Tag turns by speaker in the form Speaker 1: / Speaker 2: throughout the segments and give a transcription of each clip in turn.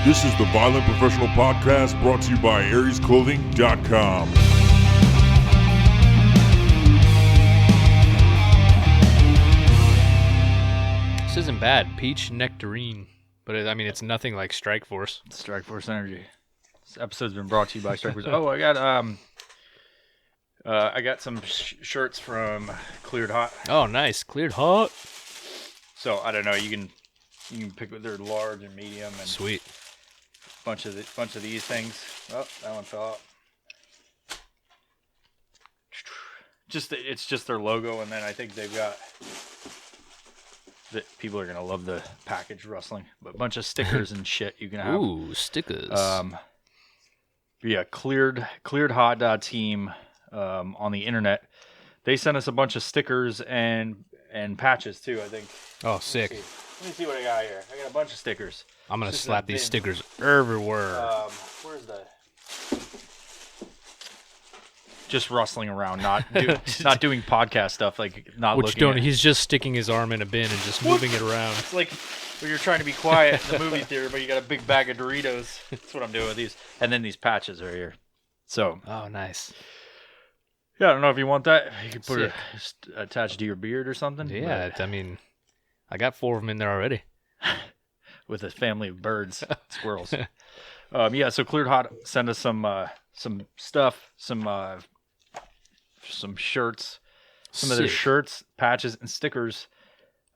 Speaker 1: This is the Violent Professional Podcast brought to you by AriesClothing.com.
Speaker 2: This isn't bad. Peach nectarine. But it's nothing like Strike Force.
Speaker 3: Strike Force Energy. This episode's been brought to you by Strike Force. Oh, I got some shirts from Cleared Hot.
Speaker 2: Oh, nice. Cleared Hot.
Speaker 3: So I don't know. You can pick. They're large and medium and
Speaker 2: Sweet.
Speaker 3: bunch of these things. Oh, that one fell out. It's just their logo, and then I think they've got. People are gonna love the package rustling, but a bunch of stickers and shit you can have.
Speaker 2: Ooh, stickers.
Speaker 3: Yeah, clearedhot.team on the internet. They sent us a bunch of stickers and patches too, I think.
Speaker 2: Oh, sick.
Speaker 3: Let me see what I got here. I got a bunch of stickers.
Speaker 2: I'm gonna slap these stickers everywhere.
Speaker 3: Where's the? Just rustling around, not doing podcast stuff, like not
Speaker 2: Which
Speaker 3: looking.
Speaker 2: don't. He's just sticking his arm in a bin and just moving it around.
Speaker 3: It's like when you're trying to be quiet in the movie theater, but you got a big bag of Doritos. That's what I'm doing with these. And then these patches are here. So.
Speaker 2: Oh, nice.
Speaker 3: Yeah, I don't know if you want that. You could put it attached to your beard or something.
Speaker 2: Yeah, I got 4 of them in there already.
Speaker 3: With a family of birds, squirrels. Yeah, so Cleared Hot sent us some stuff, some shirts, some of their shirts, patches, and stickers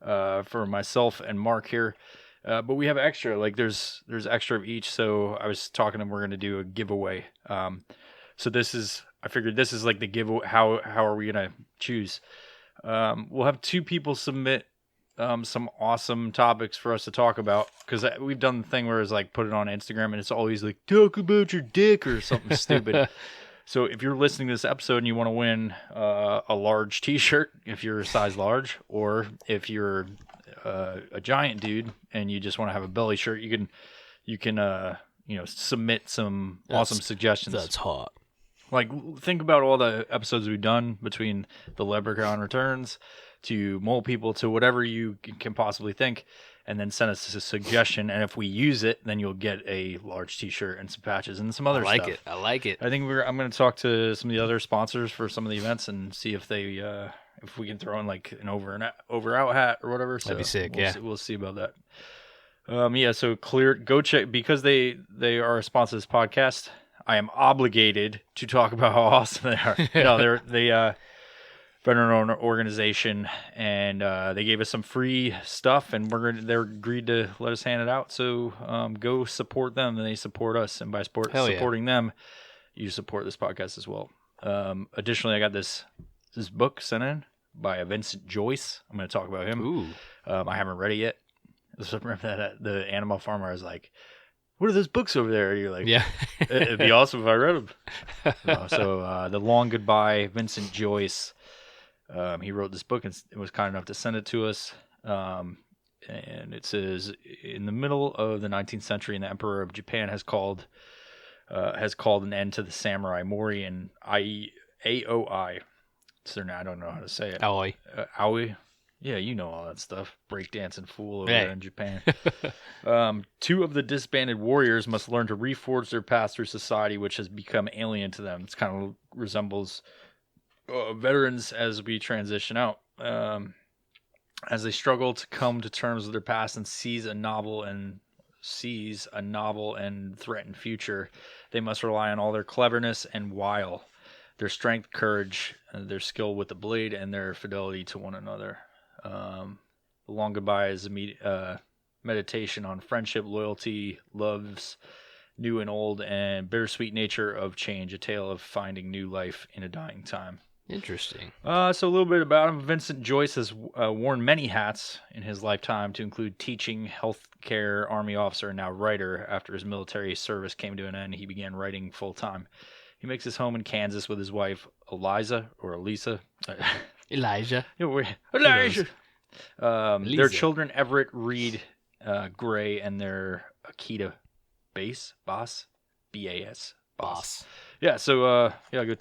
Speaker 3: for myself and Mark here. But we have extra. Like there's extra of each. So I was talking to him. We're going to do a giveaway. So I figured this is like the giveaway. How are we going to choose? We'll have 2 people submit some awesome topics for us to talk about, because we've done the thing where it's like put it on Instagram and it's always like talk about your dick or something stupid. So if you're listening to this episode and you want to win a large t-shirt, if you're a size large, or if you're a giant dude and you just want to have a belly shirt, you can submit some awesome suggestions.
Speaker 2: That's hot.
Speaker 3: Like, think about all the episodes we've done, between the Leprechaun Returns to Mole People to whatever you can possibly think, and then send us a suggestion. And if we use it, then you'll get a large t-shirt and some patches and some other stuff.
Speaker 2: I like it.
Speaker 3: I think I'm going to talk to some of the other sponsors for some of the events and see if they if we can throw in like an over out hat or whatever. So
Speaker 2: that'd be sick.
Speaker 3: We'll see about that. Yeah. So go check, because they are a sponsor of this podcast. I am obligated to talk about how awesome they are. They veteran organization, and they gave us some free stuff, and they're agreed to let us hand it out. So go support them, and they support us, and by supporting them, you support this podcast as well. Additionally, I got this book sent in by Vincent Joyce. I'm going to talk about him.
Speaker 2: Ooh.
Speaker 3: I haven't read it yet. So remember that the Animal Farmer is like, what are those books over there? You're like,
Speaker 2: yeah,
Speaker 3: it'd be awesome if I read them. So The Long Goodbye, Vincent Joyce. He wrote this book and was kind enough to send it to us. And it says, in the middle of the 19th century, and the Emperor of Japan has called an end to the samurai Mori and Aoi. I don't know how to say it.
Speaker 2: Aoi.
Speaker 3: Aoi. Yeah, you know all that stuff. Breakdancing fool over there in Japan. 2 of the disbanded warriors must learn to reforge their path through society, which has become alien to them. It kind of resembles veterans as we transition out. As they struggle to come to terms with their past and seize a novel and threatened future, they must rely on all their cleverness and wile, their strength, courage, their skill with the blade, and their fidelity to one another. The Long Goodbye is a meditation on friendship, loyalty, loves, new and old, and bittersweet nature of change, a tale of finding new life in a dying time.
Speaker 2: Interesting.
Speaker 3: So a little bit about him. Vincent Joyce has worn many hats in his lifetime, to include teaching, healthcare, army officer, and now writer. After his military service came to an end, he began writing full-time. He makes his home in Kansas with his wife, Eliza.
Speaker 2: Elijah.
Speaker 3: Elijah. Their children, Everett, Reed, Gray, and their Akita Boss. Yeah, so good.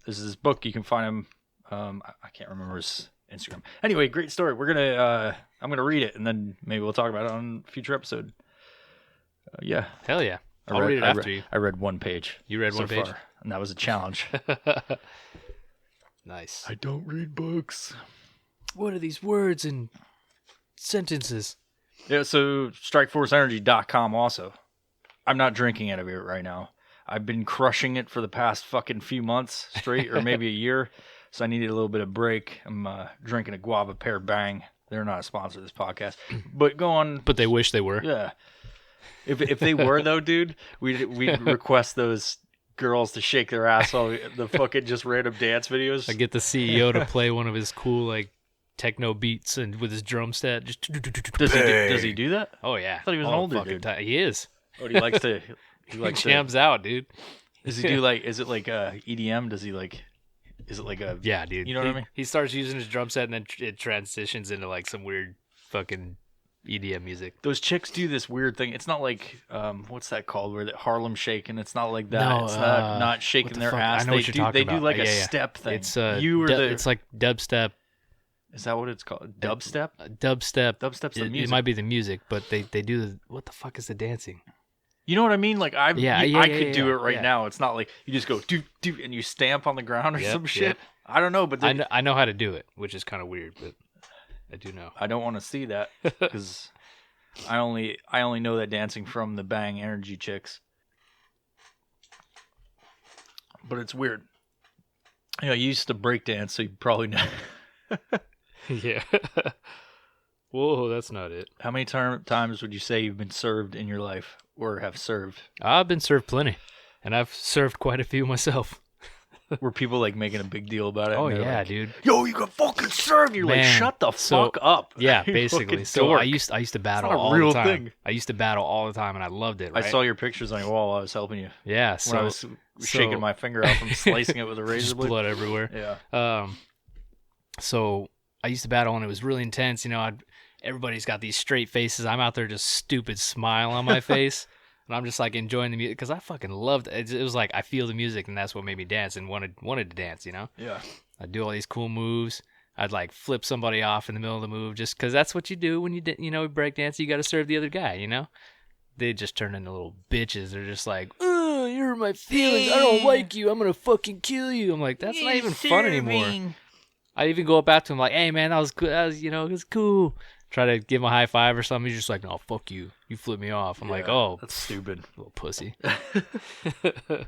Speaker 3: This is his book. You can find him. I can't remember his Instagram. Anyway, great story. I'm gonna read it, and then maybe we'll talk about it on a future episode. Yeah.
Speaker 2: Hell yeah. I'll read it after you.
Speaker 3: I read one page.
Speaker 2: You read one page?
Speaker 3: Far, and that was a challenge.
Speaker 2: Nice.
Speaker 3: I don't read books.
Speaker 2: What are these words and sentences?
Speaker 3: Yeah, so strikeforceenergy.com also. I'm not drinking out of it right now. I've been crushing it for the past fucking few months straight, or maybe a year, so I needed a little bit of break. I'm drinking a guava pear bang. They're not a sponsor of this podcast, but go on.
Speaker 2: But they wish they were.
Speaker 3: Yeah. If they were though, dude, we'd request those girls to shake their ass while the fucking just random dance videos.
Speaker 2: I get the CEO to play one of his cool like techno beats and with his drum set. Just
Speaker 3: does he do that?
Speaker 2: Oh yeah.
Speaker 3: I thought he was an older dude.
Speaker 2: He is.
Speaker 3: Oh, he likes to. He
Speaker 2: jams out, dude.
Speaker 3: Does he do like? Is it like EDM? Does he like? Is it like a?
Speaker 2: Yeah, dude.
Speaker 3: You know what I mean?
Speaker 2: He starts using his drum set and then it transitions into like some weird fucking EDM music.
Speaker 3: Those chicks do this weird thing. It's not like what's that called? Where the Harlem shaking. It's not like that.
Speaker 2: No,
Speaker 3: it's not shaking their ass.
Speaker 2: I know what you're talking about.
Speaker 3: They do like a step thing.
Speaker 2: It's
Speaker 3: it's
Speaker 2: like dubstep.
Speaker 3: Is that what it's called? Dubstep.
Speaker 2: Dubstep.
Speaker 3: Dubstep's the music.
Speaker 2: It might be the music, but they do what the fuck is the dancing?
Speaker 3: You know what I mean? Like I could do it right
Speaker 2: yeah.
Speaker 3: now. It's not like you just go do and you stamp on the ground or some shit.
Speaker 2: Yep.
Speaker 3: I don't know, but
Speaker 2: I know how to do it, which is kind of weird, but I do know.
Speaker 3: I don't want to see that because I only know that dancing from the Bang Energy chicks. But it's weird. You know, you used to break dance, so you probably know.
Speaker 2: Yeah. Whoa, that's not it.
Speaker 3: How many times would you say you've been served in your life or have served?
Speaker 2: I've been served plenty, and I've served quite a few myself.
Speaker 3: Were people like making a big deal about it?
Speaker 2: Oh yeah,
Speaker 3: like,
Speaker 2: dude.
Speaker 3: Yo, you got fucking served. You're like, shut the fuck up.
Speaker 2: Yeah, basically. So I used to battle all the time.
Speaker 3: Thing.
Speaker 2: I used to battle all the time, and I loved it. Right?
Speaker 3: I saw your pictures on your wall while I was helping you.
Speaker 2: Yeah,
Speaker 3: when I was shaking my finger out from slicing it with a razor blade.
Speaker 2: Blood everywhere.
Speaker 3: Yeah.
Speaker 2: So I used to battle, and it was really intense. You know, everybody's got these straight faces. I'm out there just stupid smile on my face. And I'm just like enjoying the music because I fucking loved it. It was like I feel the music, and that's what made me dance and wanted to dance. You know?
Speaker 3: Yeah.
Speaker 2: I'd do all these cool moves. I'd like flip somebody off in the middle of the move just because that's what you do when you break dance. You got to serve the other guy. You know? They just turn into little bitches. They're just like, "Oh, you're my feelings. I don't like you. I'm gonna fucking kill you." I'm like, that's not even fun anymore. I even go up after him like, "Hey man, that was good. It was cool." Try to give him a high five or something. He's just like, "No, fuck you. You flip me off." I'm like, "Oh,
Speaker 3: that's stupid,
Speaker 2: little pussy." So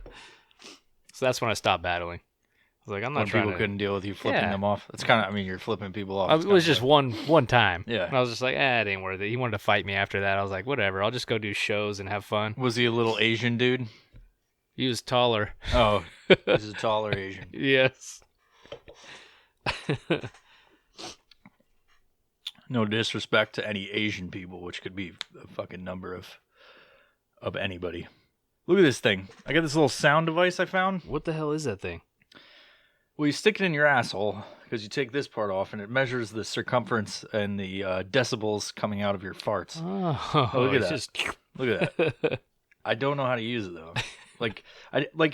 Speaker 2: that's when I stopped battling. I was like, "I'm not
Speaker 3: when
Speaker 2: trying
Speaker 3: people
Speaker 2: to."
Speaker 3: couldn't deal with you flipping them off. It's kind of, I mean, you're flipping people off.
Speaker 2: It was just one time.
Speaker 3: Yeah.
Speaker 2: And I was just like, it ain't worth it. He wanted to fight me after that. I was like, whatever. I'll just go do shows and have fun.
Speaker 3: Was he a little Asian dude?
Speaker 2: He was taller.
Speaker 3: Oh, he's a taller Asian.
Speaker 2: Yes.
Speaker 3: No disrespect to any Asian people, which could be a fucking number of anybody. Look at this thing. I got this little sound device I found.
Speaker 2: What the hell is that thing?
Speaker 3: Well, you stick it in your asshole because you take this part off, and it measures the circumference and the decibels coming out of your farts.
Speaker 2: Oh,
Speaker 3: look at that. Look at that. I don't know how to use it though. Like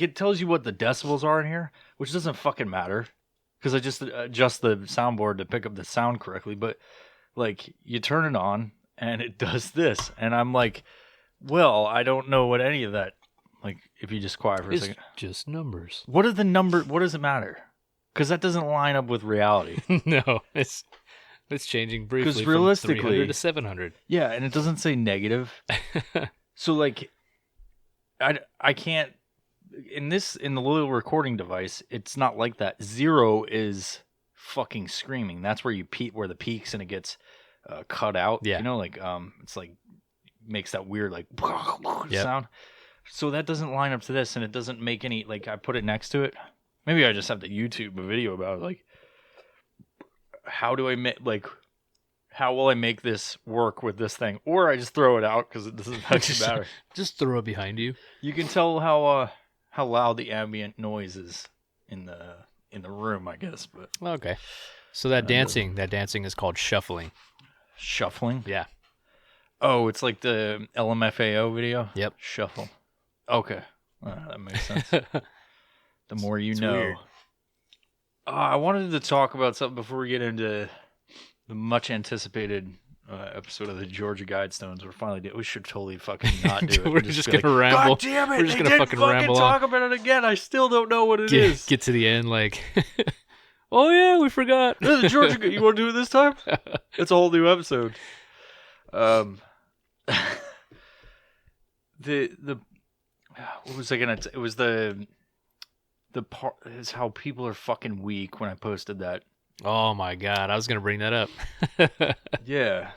Speaker 3: it tells you what the decibels are in here, which doesn't fucking matter because I just adjust the soundboard to pick up the sound correctly. But like you turn it on and it does this, and I'm like, well, I don't know what any of that. Like if you just quiet for a second,
Speaker 2: just numbers.
Speaker 3: What are the number? What does it matter? Because that doesn't line up with reality.
Speaker 2: No, it's changing briefly.
Speaker 3: Because realistically,
Speaker 2: from 300 to 700.
Speaker 3: Yeah, and it doesn't say negative. So like, I can't in the little recording device. It's not like that. 0 is fucking screaming. That's where where the peaks and it gets cut out.
Speaker 2: Yeah,
Speaker 3: you know, like it's like makes that weird like sound. So that doesn't line up to this, and it doesn't make any like. I put it next to it. Maybe I just have to YouTube a video about it, like how do I make how will I make this work with this thing, or I just throw it out because it doesn't actually matter.
Speaker 2: Just throw it behind you.
Speaker 3: You can tell how loud the ambient noise is in the room, I guess. But
Speaker 2: okay, so that dancing is called shuffling.
Speaker 3: Shuffling?
Speaker 2: Yeah.
Speaker 3: Oh, it's like the LMFAO video.
Speaker 2: Yep.
Speaker 3: Shuffle. Okay, that makes sense. The more you know.
Speaker 2: Weird.
Speaker 3: I wanted to talk about something before we get into the much anticipated episode of the Georgia Guidestones. We're finally we should totally fucking not do it.
Speaker 2: We're just gonna ramble.
Speaker 3: God damn it!
Speaker 2: We're just
Speaker 3: they
Speaker 2: gonna
Speaker 3: did
Speaker 2: fucking ramble
Speaker 3: talk
Speaker 2: on.
Speaker 3: about it again. I still don't know what it is.
Speaker 2: Get to the end, like, oh yeah, we forgot.
Speaker 3: The Georgia, you want to do it this time? It's a whole new episode. The what was I gonna? It was the part is how people are fucking weak when I posted that.
Speaker 2: Oh my god, I was gonna bring that up.
Speaker 3: Yeah.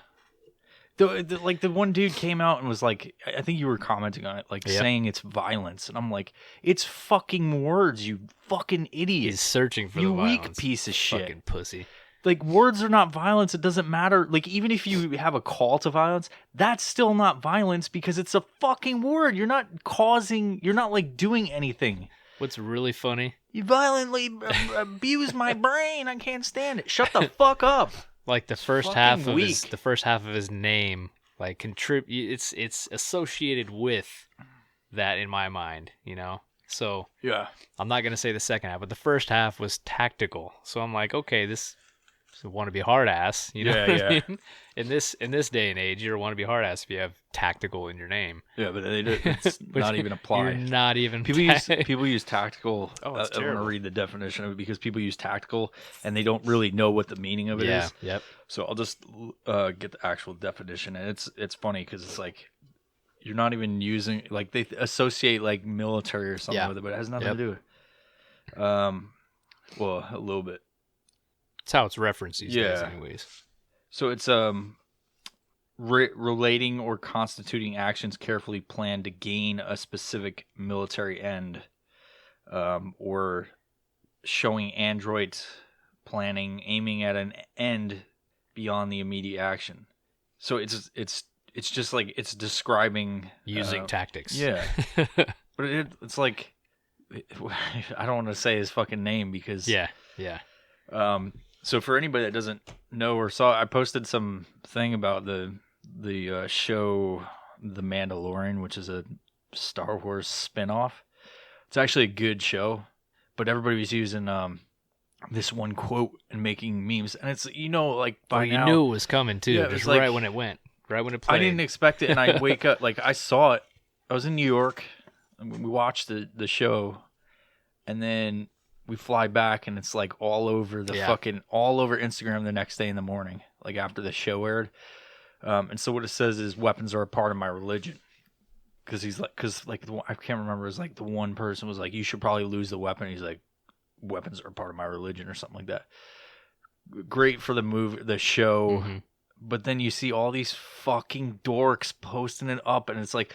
Speaker 3: The one dude came out and was like, I think you were commenting on it, like saying it's violence, and I'm like, it's fucking words, you fucking idiot.
Speaker 2: He's searching for
Speaker 3: you
Speaker 2: the violence.
Speaker 3: weak piece of shit.
Speaker 2: Fucking pussy.
Speaker 3: Like, words are not violence. It doesn't matter. Like, even if you have a call to violence, that's still not violence because it's a fucking word. You're not like doing anything.
Speaker 2: What's really funny?
Speaker 3: You violently abuse my brain. I can't stand it. Shut the fuck up.
Speaker 2: Like the first half of his name, like it's associated with that in my mind, you know. So
Speaker 3: yeah,
Speaker 2: I'm not gonna say the second half, but the first half was tactical. So I'm like, okay, this want to be hard ass, you know.
Speaker 3: Yeah.
Speaker 2: I mean? In this day and age, you're want to be hard ass if you have tactical in your name.
Speaker 3: Yeah, but it's not even apply.
Speaker 2: You're not even.
Speaker 3: People use tactical.
Speaker 2: Oh, it's
Speaker 3: I'm
Speaker 2: terrible.
Speaker 3: gonna read the definition of it because people use tactical and they don't really know what the meaning of it is.
Speaker 2: Yep.
Speaker 3: So I'll just get the actual definition, and it's funny because it's like you're not even using, like, they associate like military or something with it, but it has nothing to do with it. Well, a little bit.
Speaker 2: It's how it's referenced these days, anyways.
Speaker 3: So it's relating or constituting actions carefully planned to gain a specific military end, or showing adroit planning aiming at an end beyond the immediate action. So it's just like it's describing
Speaker 2: using tactics.
Speaker 3: Yeah, but it's like I don't want to say his fucking name because
Speaker 2: yeah.
Speaker 3: So for anybody that doesn't know or saw, I posted some thing about the show The Mandalorian, which is a Star Wars spinoff. It's actually a good show, but everybody was using this one quote and making memes, and it's, you know, like by now,
Speaker 2: you knew it was coming too.
Speaker 3: Yeah,
Speaker 2: just
Speaker 3: like,
Speaker 2: right when it went, right when it played.
Speaker 3: I didn't expect it, and I wake up like I saw it. I was in New York, and we watched the show, and then we fly back, and it's like all over all over Instagram the next day in the morning, like after the show aired. And so what it says is weapons are a part of my religion. Because I can't remember. It was like the one person was like, you should probably lose the weapon. He's like, weapons are a part of my religion or something like that. Great for the show. Mm-hmm. But then you see all these fucking dorks posting it up, and it's like,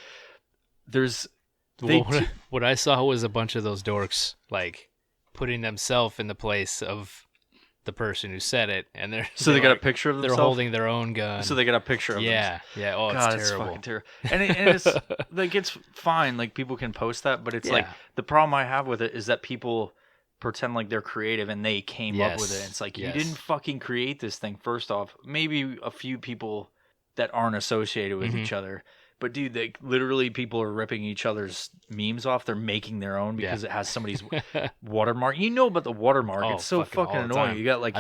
Speaker 2: what I saw was a bunch of those dorks like putting themselves in the place of the person who said it, and
Speaker 3: they got a picture of themselves.
Speaker 2: They're holding their own gun.
Speaker 3: So they got a picture of themselves.
Speaker 2: Yeah. Oh,
Speaker 3: God,
Speaker 2: it's terrible.
Speaker 3: It's fucking terrible. And it's like, it's fine. Like, people can post that, but it's like the problem I have with it is that people pretend like they're creative and they came up with it. It's like, you didn't fucking create this thing. First off, maybe a few people that aren't associated with each other. But dude, literally people are ripping each other's memes off. They're making their own because it has somebody's watermark. You know about the watermark. It's so fucking annoying. You got like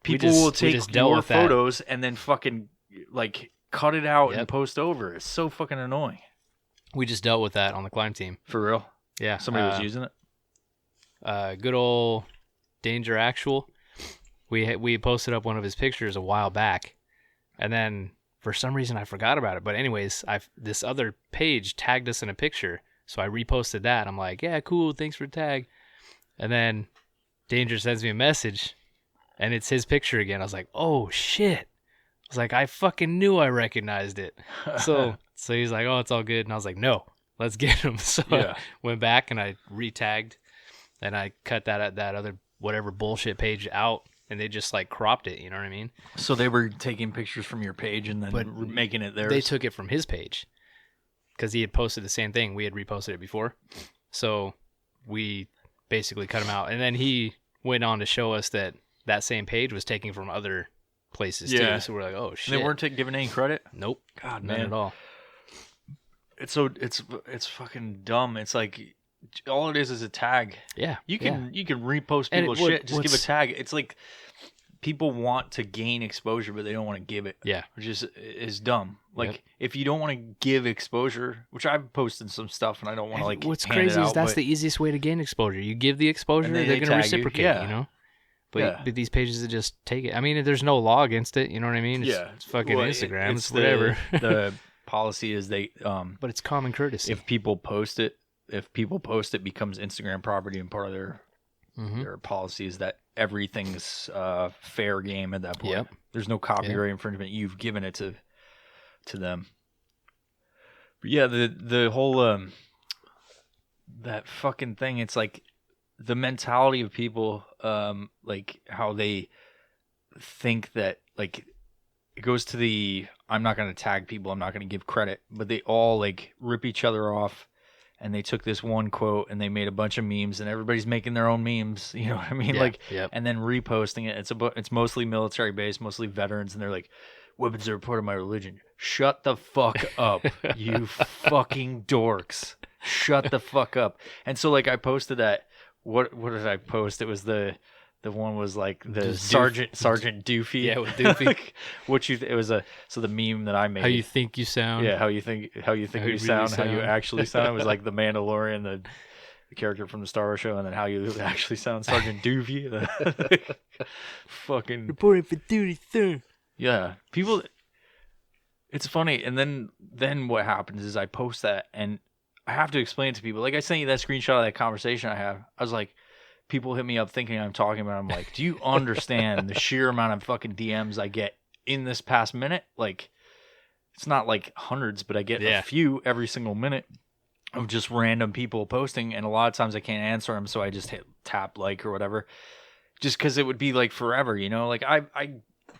Speaker 3: people will take your photos and then fucking like cut it out and post over. It's so fucking annoying.
Speaker 2: We just dealt with that on the climb team.
Speaker 3: For real?
Speaker 2: Yeah.
Speaker 3: Somebody was using it?
Speaker 2: Good old Danger Actual. We posted up one of his pictures a while back, and then for some reason I forgot about it. But anyways, this other page tagged us in a picture, so I reposted that. I'm like, yeah, cool, thanks for the tag. And then Danger sends me a message, and it's his picture again. I was like, oh shit. I was like, I fucking knew I recognized it. So he's like, oh, it's all good. And I was like, no, let's get him. So I went back and I re-tagged, and I cut that other whatever bullshit page out. And they just like cropped it, you know what I mean?
Speaker 3: So they were taking pictures from your page and then making it theirs?
Speaker 2: They took it from his page because he had posted the same thing. We had reposted it before. So we basically cut him out. And then he went on to show us that same page was taken from other places too. So we're like, oh shit.
Speaker 3: And they weren't giving any credit?
Speaker 2: Nope.
Speaker 3: God,
Speaker 2: none
Speaker 3: man.
Speaker 2: at all.
Speaker 3: It's fucking dumb. It's like all it is a tag.
Speaker 2: Yeah.
Speaker 3: You can repost people's shit. Just give a tag. It's like people want to gain exposure, but they don't want to give it.
Speaker 2: Yeah.
Speaker 3: Which is dumb. Like,
Speaker 2: Yep.
Speaker 3: if you don't want to give exposure, which I've posted some stuff and I don't want to, like,
Speaker 2: what's
Speaker 3: hand
Speaker 2: crazy
Speaker 3: it out,
Speaker 2: is that's
Speaker 3: but,
Speaker 2: the easiest way to gain exposure. You give the exposure,
Speaker 3: And
Speaker 2: they're
Speaker 3: they
Speaker 2: going to
Speaker 3: tag you.
Speaker 2: reciprocate,
Speaker 3: Yeah.
Speaker 2: you know?
Speaker 3: Yeah.
Speaker 2: But these pages that just take it. I mean, there's no law against it, you know what I mean? It's fucking
Speaker 3: Well,
Speaker 2: Instagram, it's
Speaker 3: the-
Speaker 2: whatever.
Speaker 3: The policy is they,
Speaker 2: But it's common courtesy.
Speaker 3: if people post it, it becomes Instagram property, and part of their policy is that everything's fair game at that point.
Speaker 2: Yep.
Speaker 3: There's no copyright infringement. You've given it to them. But yeah, the whole that fucking thing. It's like the mentality of people, like how they think that, like, it goes to the I'm not going to tag people, I'm not going to give credit, but they all like rip each other off. And they took this one quote and they made a bunch of memes, and everybody's making their own memes. You know what I mean? And then reposting it. It's mostly military based, mostly veterans, and they're like, "Weapons are a part of my religion." Shut the fuck up, you fucking dorks! Shut the fuck up. And so, like, I posted that. What did I post? It was the one was like the Sergeant Doofy.
Speaker 2: Yeah, with Doofy.
Speaker 3: Like, it was so the meme that I made.
Speaker 2: How you think you sound.
Speaker 3: Yeah, how you think you
Speaker 2: really
Speaker 3: sound, how you
Speaker 2: sound.
Speaker 3: actually sound. It was like the Mandalorian, the character from the Star Wars show, and then how you actually sound, Sergeant Doofy. Fucking
Speaker 2: Reporting for duty, sir.
Speaker 3: yeah, people. It's funny, and then what happens is I post that, and I have to explain it to people. Like, I sent you that screenshot of that conversation I have. I was like, people hit me up thinking I'm talking about it. I'm like, do you understand the sheer amount of fucking DMs I get in this past minute? Like, it's not like hundreds, but I get a few every single minute of just random people posting. And a lot of times I can't answer them, so I just hit tap like or whatever. Just because it would be like forever, you know? Like, I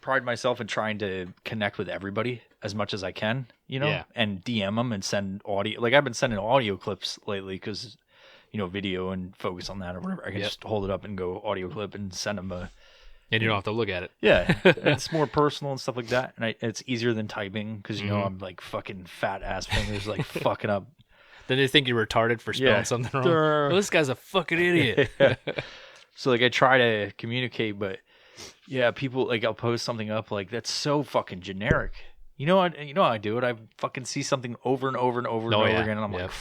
Speaker 3: pride myself in trying to connect with everybody as much as I can, you know?
Speaker 2: Yeah.
Speaker 3: And DM them and send audio. Like, I've been sending audio clips lately because, you know, video and focus on that or whatever. I can just hold it up and go audio clip and send them a...
Speaker 2: And you don't have to look at it.
Speaker 3: Yeah. It's more personal and stuff like that. And it's easier than typing because, you know, I'm like fucking fat ass fingers like fucking up.
Speaker 2: Then they think you're retarded for spelling something wrong. Oh, this guy's a fucking idiot.
Speaker 3: So, like, I try to communicate, but yeah, people, like, I'll post something up like, that's so fucking generic. You know how I do it? I fucking see something over and over and over and over again, and I'm like,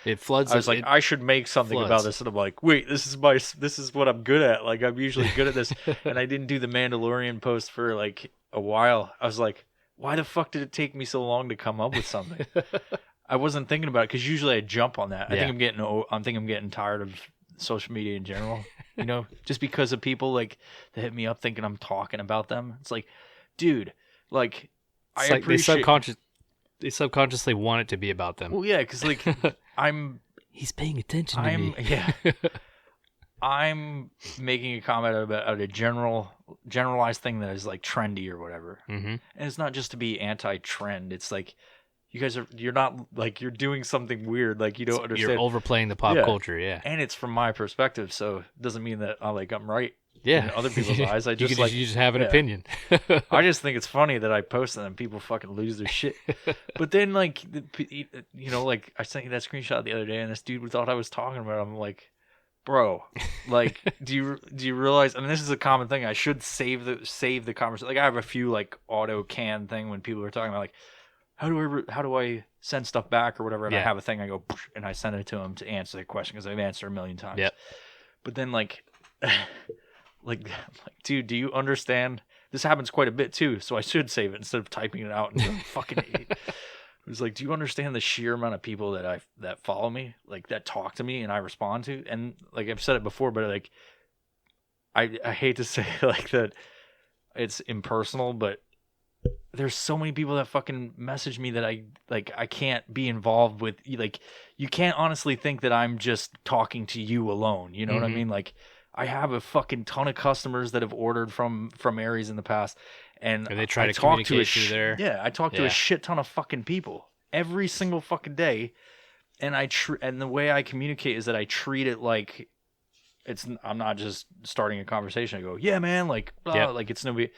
Speaker 2: it floods.
Speaker 3: I was like, I should make something about this, and I'm like, wait, this is what I'm good at. Like, I'm usually good at this, and I didn't do the Mandalorian post for like a while. I was like, why the fuck did it take me so long to come up with something? I wasn't thinking about it because usually I jump on that. I think I'm getting tired of social media in general. You know, just because of people like that hit me up thinking I'm talking about them. It's like, dude, like, I appreciate.
Speaker 2: They subconsciously want it to be about them.
Speaker 3: Well, yeah, because like
Speaker 2: he's paying attention to me.
Speaker 3: Yeah, I'm making a comment about a generalized thing that is like trendy or whatever, and it's not just to be anti-trend. It's like you're not like you're doing something weird. Like, you don't understand.
Speaker 2: You're overplaying the pop culture, yeah.
Speaker 3: And it's from my perspective, so it doesn't mean that I'm right.
Speaker 2: Yeah,
Speaker 3: in other people's eyes. I just
Speaker 2: you just have an opinion.
Speaker 3: I just think it's funny that I post them and people fucking lose their shit. But then, like, you know, like, I sent you that screenshot the other day, and this dude thought I was talking about him. I'm like, bro, like, do you realize? I mean, this is a common thing. I should save the conversation. Like, I have a few like auto can thing when people are talking about like, how do I send stuff back or whatever, and I have a thing. I go and I send it to him to answer the question because I've answered a million times.
Speaker 2: Yep. But
Speaker 3: then like. Like, dude, do you understand? This happens quite a bit too, so I should save it instead of typing it out and going, fucking. It was like, do you understand the sheer amount of people that follow me, like, that talk to me and I respond to? And like, I've said it before, but like, I hate to say like that it's impersonal, but there's so many people that fucking message me that I can't be involved with. Like, you can't honestly think that I'm just talking to you alone. You know what I mean? Like, I have a fucking ton of customers that have ordered from Aries in the past, and
Speaker 2: they try to communicate through there.
Speaker 3: Yeah, I talk to a shit ton of fucking people every single fucking day, and and the way I communicate is that I treat it like I'm not just starting a conversation. I go, yeah, man, like, blah, like, it's nobody.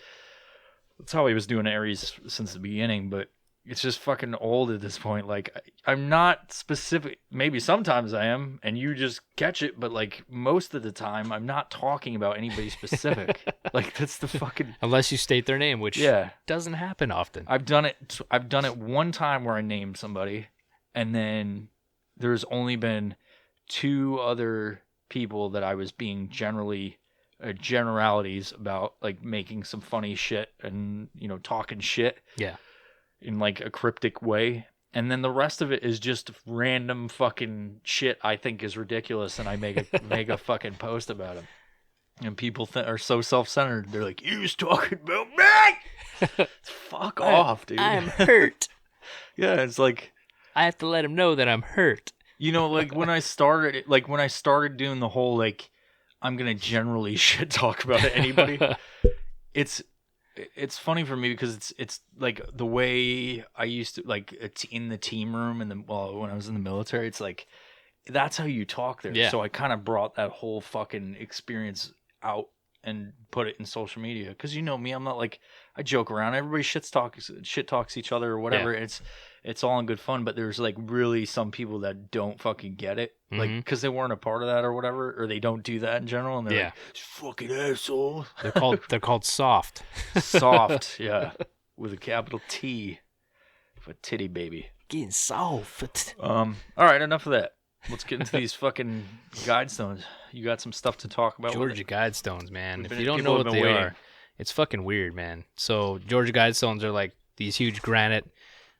Speaker 3: That's how I was doing Aries since the beginning, but it's just fucking old at this point. Like, I'm not specific. Maybe sometimes I am, and you just catch it. But like most of the time, I'm not talking about anybody specific. Like that's the fucking.
Speaker 2: Unless you state their name, which doesn't happen often.
Speaker 3: I've done it one time where I named somebody, and then there's only been 2 other people that I was being generalities about, like making some funny shit and talking shit.
Speaker 2: Yeah.
Speaker 3: In like a cryptic way, and then the rest of it is just random fucking shit I think is ridiculous, and I make a fucking post about him, and people are so self-centered. They're like, "You was talking about me." Fuck off, dude.
Speaker 2: I'm hurt.
Speaker 3: Yeah, it's like
Speaker 2: I have to let him know that I'm hurt.
Speaker 3: Like when I started doing the whole like I'm gonna generally shit talk about anybody. It's funny for me because it's like the way I used to, like it's in the team room and when I was in the military, it's like that's how you talk there.
Speaker 2: Yeah.
Speaker 3: So I kind of brought that whole fucking experience out and put it in social media because me, I'm not like I joke around. Everybody shit talks each other or whatever.
Speaker 2: Yeah.
Speaker 3: It's all in good fun, but there's like really some people that don't fucking get it, like because they weren't a part of that or whatever, or they don't do that in general, and they're like, "Fucking asshole."
Speaker 2: They're called soft.
Speaker 3: Soft, yeah, with a capital T for titty baby.
Speaker 2: Getting soft.
Speaker 3: All right, enough of that. Let's get into these fucking guidestones. You got some stuff to talk about.
Speaker 2: Georgia Guidestones, man. If you don't know what they are, it's fucking weird, man. So Georgia Guidestones are like these huge granite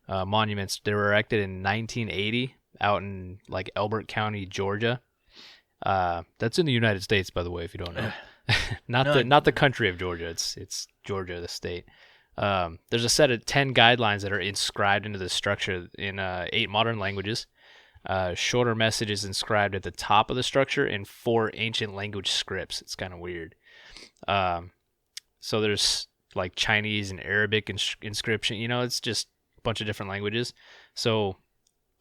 Speaker 2: monuments. They were erected in 1980 out in like Elbert County, Georgia. That's in the United States, by the way, if you don't know. not the country of Georgia. It's Georgia, the state. There's a set of 10 guidelines that are inscribed into the structure in 8 modern languages. Shorter messages inscribed at the top of the structure in 4 ancient language scripts. It's kind of weird. So there's like Chinese and Arabic inscription. It's just a bunch of different languages. So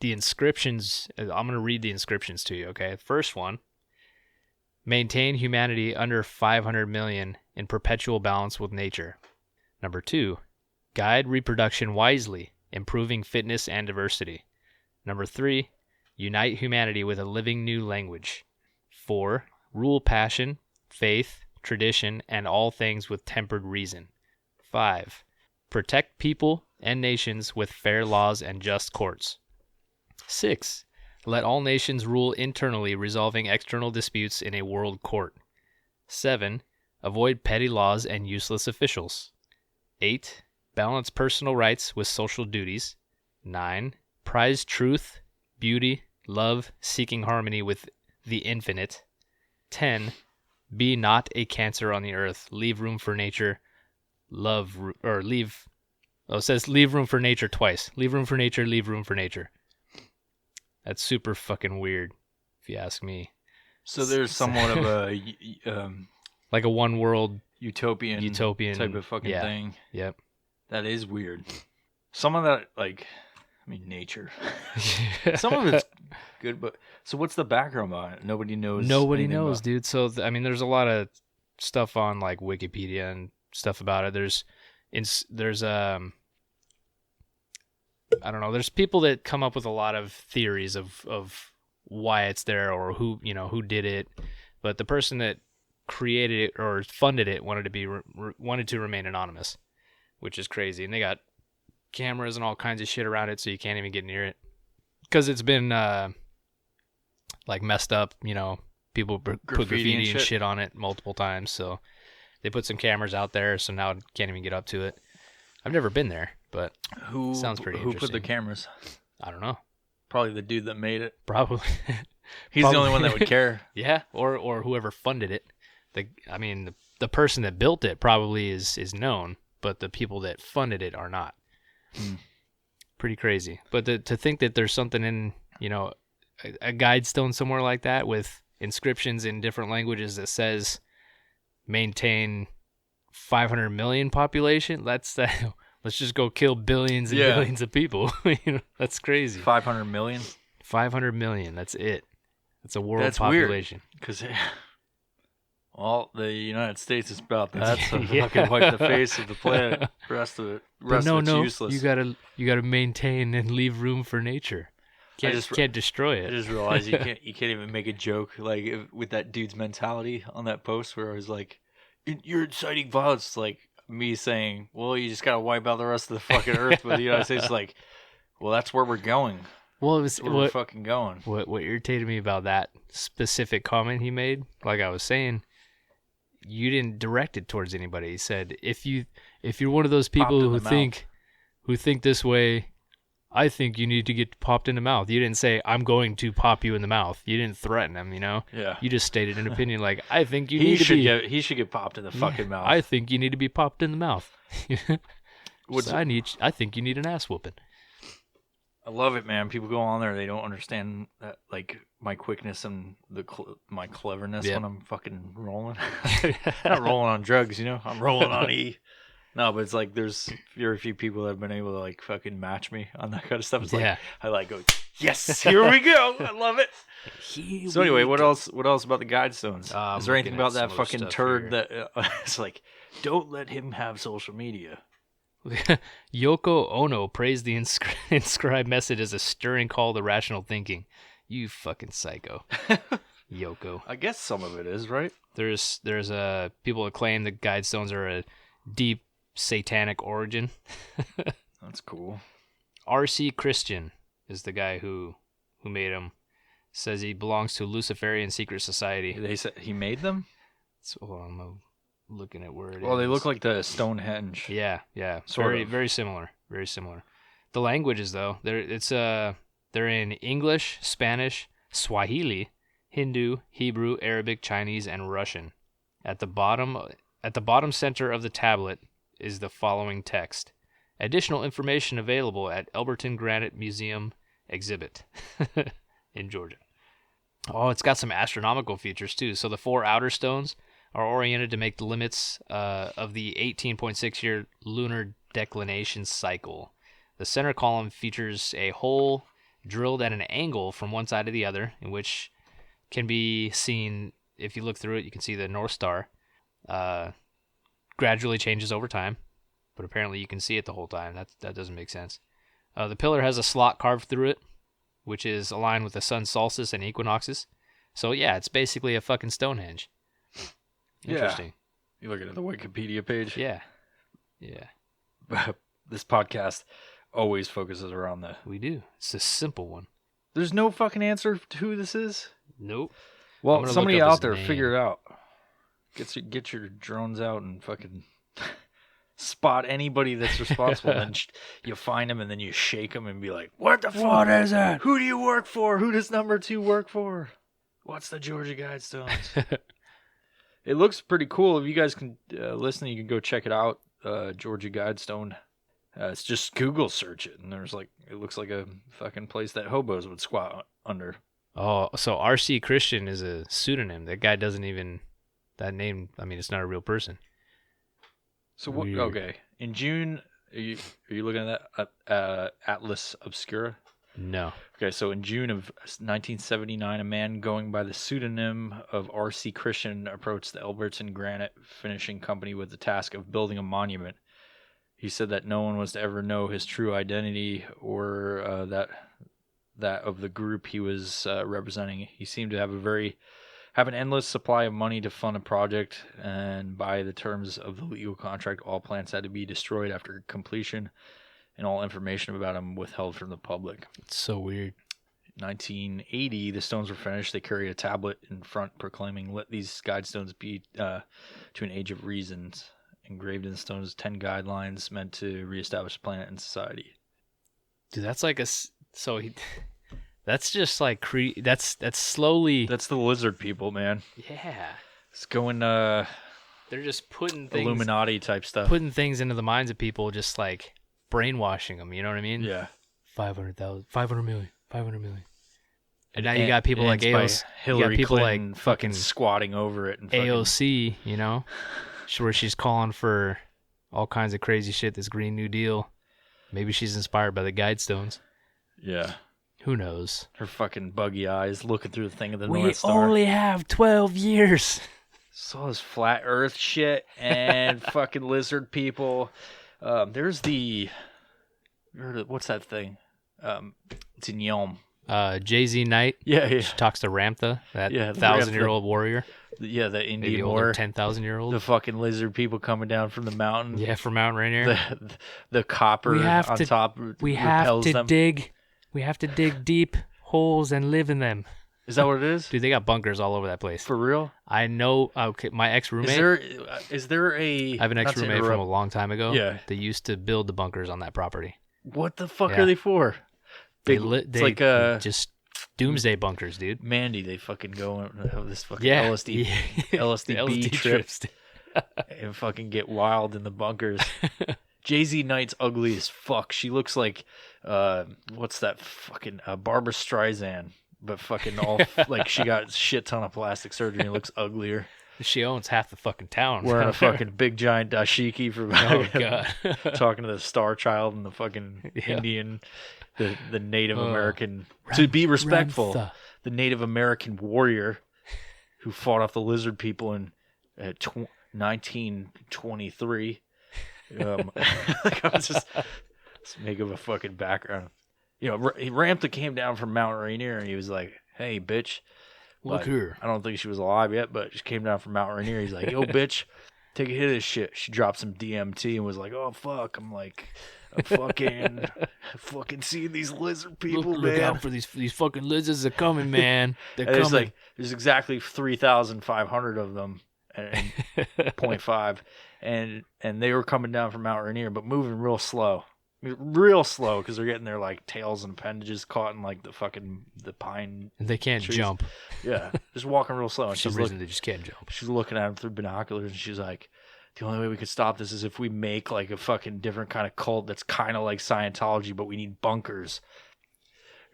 Speaker 2: the inscriptions, I'm going to read the inscriptions to you, okay? First one, maintain humanity under 500 million in perpetual balance with nature. Number 2, guide reproduction wisely, improving fitness and diversity. Number 3, unite humanity with a living new language. 4, rule passion, faith, tradition, and all things with tempered reason. 5, protect people and nations with fair laws and just courts. 6, let all nations rule internally, resolving external disputes in a world court. 7, avoid petty laws and useless officials. 8, balance personal rights with social duties. 9, prize truth, beauty, love, seeking harmony with the infinite. 10, be not a cancer on the earth, leave room for nature, it says leave room for nature twice. Leave room for nature, leave room for nature. That's super fucking weird, if you ask me.
Speaker 3: So there's somewhat of a
Speaker 2: like a one world
Speaker 3: utopian type of fucking thing.
Speaker 2: Yep.
Speaker 3: That is weird. Some of that, like, nature. Some of it's good, but so what's the background on it? Nobody knows.
Speaker 2: Nobody knows, dude. So there's a lot of stuff on like Wikipedia and stuff about it. There's I don't know. There's people that come up with a lot of theories of why it's there or who did it, but the person that created it or funded it wanted to remain anonymous, which is crazy. And they got cameras and all kinds of shit around it, so you can't even get near it because it's been like messed up. People put graffiti and shit on it multiple times, so they put some cameras out there, so now I can't even get up to it. I've never been there, but sounds pretty interesting.
Speaker 3: Who put the cameras?
Speaker 2: I don't know.
Speaker 3: Probably the dude that made it.
Speaker 2: Probably.
Speaker 3: He's the only one that would care.
Speaker 2: Yeah, or whoever funded it. The person that built it probably is known, but the people that funded it are not. Pretty crazy. But to think that there's something in, a guide stone somewhere like that with inscriptions in different languages that says maintain 500 million population, let's just go kill billions and billions of people. That's crazy.
Speaker 3: 500 million?
Speaker 2: 500 million, that's it. That's a world population.
Speaker 3: Because Well, the United States is about that, so
Speaker 2: Yeah.
Speaker 3: fucking wipe the face of the planet. Rest of it's useless.
Speaker 2: You gotta maintain and leave room for nature. Can't destroy
Speaker 3: I
Speaker 2: it.
Speaker 3: just realized you can't even make a joke like with that dude's mentality on that post where I was like, "You're inciting violence." Like me saying, "Well, you just gotta wipe out the rest of the fucking earth," but the United States is like, "Well, that's where we're going.
Speaker 2: Well,
Speaker 3: That's where we're fucking going."
Speaker 2: What irritated me about that specific comment he made, like I was saying, you didn't direct it towards anybody. He said, if you're one of those people who think this way, I think you need to get popped in the mouth. You didn't say, I'm going to pop you in the mouth. You didn't threaten him,
Speaker 3: Yeah.
Speaker 2: You just stated an opinion like, I think
Speaker 3: he should get popped in the fucking mouth.
Speaker 2: I think you need to be popped in the mouth. I think you need an ass whooping.
Speaker 3: I love it, man. People go on there, they don't understand that, like, my quickness and my cleverness when I'm fucking rolling. Not rolling on drugs, I'm rolling on E. No, but it's like there's very few people that have been able to like fucking match me on that kind of stuff. It's like I like go, yes, here we go. I love it. So anyway, what else about the Guidestones? Is there anything about that fucking turd that it's like, don't let him have social media?
Speaker 2: Yoko Ono praised the inscribed message as a stirring call to rational thinking. You fucking psycho. Yoko.
Speaker 3: I guess some of it is, right?
Speaker 2: There's people that claim the Guidestones are a deep satanic origin.
Speaker 3: That's cool.
Speaker 2: R.C. Christian is the guy who made them. Says he belongs to a Luciferian secret society.
Speaker 3: They said he made them?
Speaker 2: So I'm looking at where it is.
Speaker 3: Well, they look like the Stonehenge.
Speaker 2: Yeah.
Speaker 3: Sort of.
Speaker 2: Very similar. Very similar. The languages though, they're in English, Spanish, Swahili, Hindu, Hebrew, Arabic, Chinese, and Russian. At the bottom center of the tablet is the following text. Additional information available at Elberton Granite Museum exhibit in Georgia. Oh, it's got some astronomical features too. So the 4 outer stones are oriented to make the limits of the 18.6-year lunar declination cycle. The center column features a hole drilled at an angle from one side to the other, in which can be seen, if you look through it, you can see the North Star. Gradually changes over time, but apparently you can see it the whole time. That doesn't make sense. The pillar has a slot carved through it, which is aligned with the sun's solstice and equinoxes. So yeah, it's basically a fucking Stonehenge. Interesting.
Speaker 3: You looking at the Wikipedia page?
Speaker 2: Yeah.
Speaker 3: This podcast always focuses around
Speaker 2: We do. It's a simple one.
Speaker 3: There's no fucking answer to who this is?
Speaker 2: Nope.
Speaker 3: Well, somebody out there figure it out. Get your drones out and fucking spot anybody that's responsible. Then you find them and then you shake them and be like, "What the fuck is that? Who do you work for? Who does number 2 work for? What's the Georgia Guidestones?" It looks pretty cool. If you guys can listen, you can go check it out. Georgia Guidestone. It's just Google search it, and it looks like a fucking place that hobos would squat under.
Speaker 2: Oh, so R.C. Christian is a pseudonym. That guy doesn't even... That name, I mean, it's not a real person.
Speaker 3: So what? Okay, in June, are you looking at that Atlas Obscura?
Speaker 2: No.
Speaker 3: Okay, so in June of 1979, a man going by the pseudonym of R.C. Christian approached the Elberton Granite Finishing Company with the task of building a monument. He said that no one was to ever know his true identity or that of the group he was representing. He seemed to have an endless supply of money to fund a project, and by the terms of the legal contract, all plans had to be destroyed after completion, and all information about him withheld from the public.
Speaker 2: It's so weird.
Speaker 3: 1980, the stones were finished. They carried a tablet in front proclaiming, "Let these Guidestones be to an age of reasons." Engraved in the stones, 10 guidelines meant to reestablish the planet and society.
Speaker 2: Dude, that's like that's just like that's slowly.
Speaker 3: That's the lizard people, man.
Speaker 2: Yeah.
Speaker 3: It's going
Speaker 2: They're just putting things,
Speaker 3: Illuminati type stuff.
Speaker 2: Putting things into the minds of people, just like brainwashing them, you know what I mean?
Speaker 3: Yeah.
Speaker 2: 500,000, 500 million. And now you got people like AOC,
Speaker 3: Hillary
Speaker 2: people
Speaker 3: Clinton
Speaker 2: like
Speaker 3: fucking squatting over it and
Speaker 2: AOC, where she's calling for all kinds of crazy shit, this Green New Deal. Maybe she's inspired by the Guidestones.
Speaker 3: Yeah.
Speaker 2: Who knows?
Speaker 3: Her fucking buggy eyes looking through the thing of the North Star.
Speaker 2: We only have 12 years.
Speaker 3: Saw this flat Earth shit and fucking lizard people. There's what's that thing? It's in Yom.
Speaker 2: Jay-Z Knight.
Speaker 3: Yeah.
Speaker 2: She talks to Ramtha, that
Speaker 3: Yeah,
Speaker 2: 1,000-year-old warrior.
Speaker 3: Yeah, the
Speaker 2: Maybe
Speaker 3: Indian
Speaker 2: older,
Speaker 3: warrior.
Speaker 2: 10,000-year-old.
Speaker 3: The fucking lizard people coming down from the mountain.
Speaker 2: Yeah, from Mount Rainier.
Speaker 3: The copper on top repels them.
Speaker 2: We have to dig deep holes and live in them.
Speaker 3: Is that what it is?
Speaker 2: Dude, they got bunkers all over that place.
Speaker 3: For real?
Speaker 2: I know. Okay, my ex-roommate.
Speaker 3: Is there a?
Speaker 2: I have an ex-roommate from a long time ago.
Speaker 3: Yeah.
Speaker 2: They used to build the bunkers on that property.
Speaker 3: What the fuck are they for?
Speaker 2: It's like just doomsday bunkers, dude.
Speaker 3: Mandy, they fucking go on this fucking
Speaker 2: Yeah.
Speaker 3: LSD trips and fucking get wild in the bunkers. Jay-Z Knight's ugly as fuck. She looks like what's that fucking Barbara Streisand, but fucking all like she got a shit ton of plastic surgery and looks uglier.
Speaker 2: She owns half the fucking town.
Speaker 3: Wearing a fucking big giant dashiki for
Speaker 2: God.
Speaker 3: talking to the Star Child and the fucking Indian, the Native American. To be respectful, the Native American warrior who fought off the lizard people in 1923. Like I was just make of a fucking background. You know, Ramtha came down from Mount Rainier and he was like, "Hey, bitch."
Speaker 2: Look here.
Speaker 3: I don't think she was alive yet, but she came down from Mount Rainier. He's like, "Yo, bitch, take a hit of this shit." She dropped some DMT and was like, "Oh, fuck." I'm like, I'm fucking seeing these lizard people,
Speaker 2: look out for these fucking lizards are coming, man. They're coming.
Speaker 3: There's exactly 3,500 of them, and 0.5, and they were coming down from Mount Rainier, but moving real slow because they're getting their like tails and appendages caught in like the pine.
Speaker 2: And they can't
Speaker 3: trees.
Speaker 2: jump.
Speaker 3: Yeah, just walking real slow. And
Speaker 2: For some reason, they just can't jump.
Speaker 3: She's looking at them through binoculars, and she's like, "The only way we could stop this is if we make like a fucking different kind of cult that's kind of like Scientology, but we need bunkers."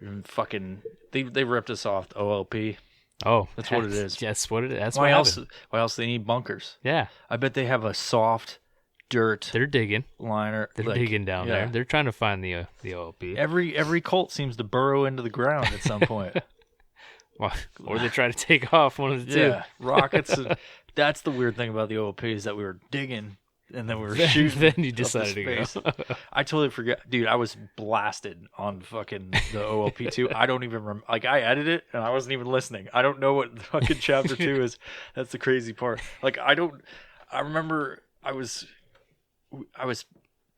Speaker 3: And fucking, they ripped us off the OLP.
Speaker 2: Oh,
Speaker 3: that's what it is.
Speaker 2: That's what it is. That's
Speaker 3: why else? Why else they need bunkers?
Speaker 2: Yeah,
Speaker 3: I bet they have a soft dirt.
Speaker 2: They're digging
Speaker 3: liner.
Speaker 2: They're digging down there. They're trying to find the OLP.
Speaker 3: Every cult seems to burrow into the ground at some point.
Speaker 2: Well, or they try to take off, one of the two.
Speaker 3: Yeah, rockets. That's the weird thing about the OLP is that we were digging and then we were shooting.
Speaker 2: Then you decided to go.
Speaker 3: I totally forget. Dude, I was blasted on fucking the OLP 2. I don't even remember. Like, I edited it and I wasn't even listening. I don't know what fucking chapter 2 is. That's the crazy part. Like, I remember I was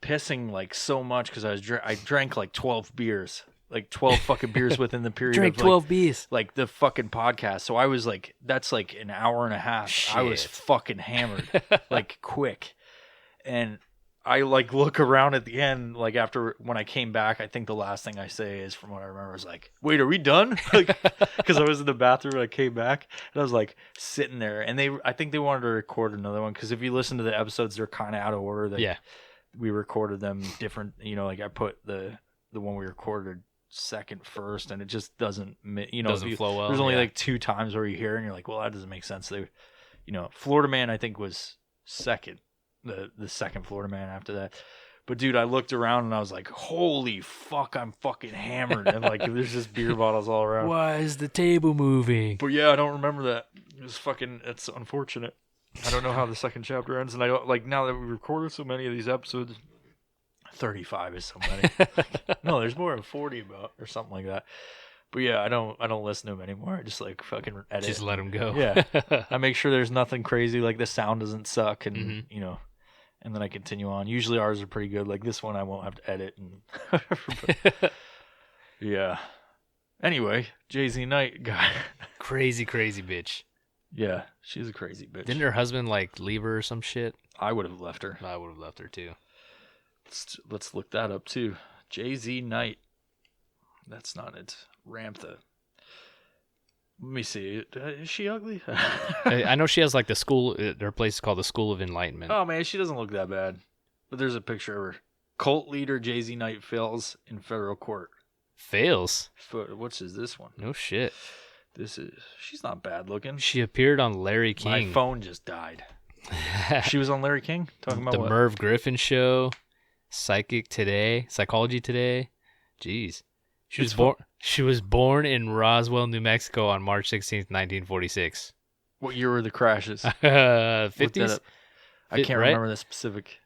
Speaker 3: pissing like so much because I drank like 12 beers. Like 12 fucking beers within the period
Speaker 2: Drink
Speaker 3: of
Speaker 2: 12 beers.
Speaker 3: Like the fucking podcast. So I was like, that's like an hour and a half.
Speaker 2: Shit.
Speaker 3: I was fucking hammered, like quick. And I like look around at the end, like after when I came back, I think the last thing I say is, from what I remember, is like, "Wait, are we done?" Like, because I was in the bathroom and I came back and I was like sitting there, and I think they wanted to record another one because if you listen to the episodes, they're kind of out of order. We recorded them different. You know, like I put the one we recorded second first, and it just doesn't
Speaker 2: flow well.
Speaker 3: There's only like 2 times where you hear it and you're like, well, that doesn't make sense. They, Florida Man I think was second, the second Florida Man after that. But dude, I looked around and I was like, holy fuck, I'm fucking hammered, and like there's just beer bottles all around.
Speaker 2: Why is the table moving?
Speaker 3: But yeah, I don't remember that. It's unfortunate. I don't know how the second chapter ends, and I don't like, now that we recorded so many of these episodes, 35 is so many. No, there's more than 40 about or something like that. But yeah, I don't listen to them anymore. I just like fucking edit.
Speaker 2: Just let them go.
Speaker 3: Yeah. I make sure there's nothing crazy, like the sound doesn't suck, and and then I continue on. Usually ours are pretty good. Like this one I won't have to edit and yeah. Anyway, Jay-Z Knight guy.
Speaker 2: Crazy bitch.
Speaker 3: Yeah, she's a crazy bitch.
Speaker 2: Didn't her husband like leave her or some shit?
Speaker 3: I would have left her.
Speaker 2: I would have left her too.
Speaker 3: Let's look that up too. Jay-Z Knight. That's not it. Ramtha. Let me see. Is she ugly?
Speaker 2: I know she has like the school. Her place is called the School of Enlightenment.
Speaker 3: Oh man, she doesn't look that bad. But there's a picture of her. Cult leader Jay-Z Knight fails in federal court.
Speaker 2: Fails?
Speaker 3: What's this one?
Speaker 2: No shit.
Speaker 3: She's not bad looking.
Speaker 2: She appeared on Larry King.
Speaker 3: My phone just died. She was on Larry King? Talking about
Speaker 2: the
Speaker 3: what?
Speaker 2: Merv Griffin Show, Psychology Today. Jeez. She was born in Roswell, New Mexico on March 16th, 1946.
Speaker 3: What year were the crashes?
Speaker 2: 50s?
Speaker 3: I can't
Speaker 2: right?
Speaker 3: remember the specific.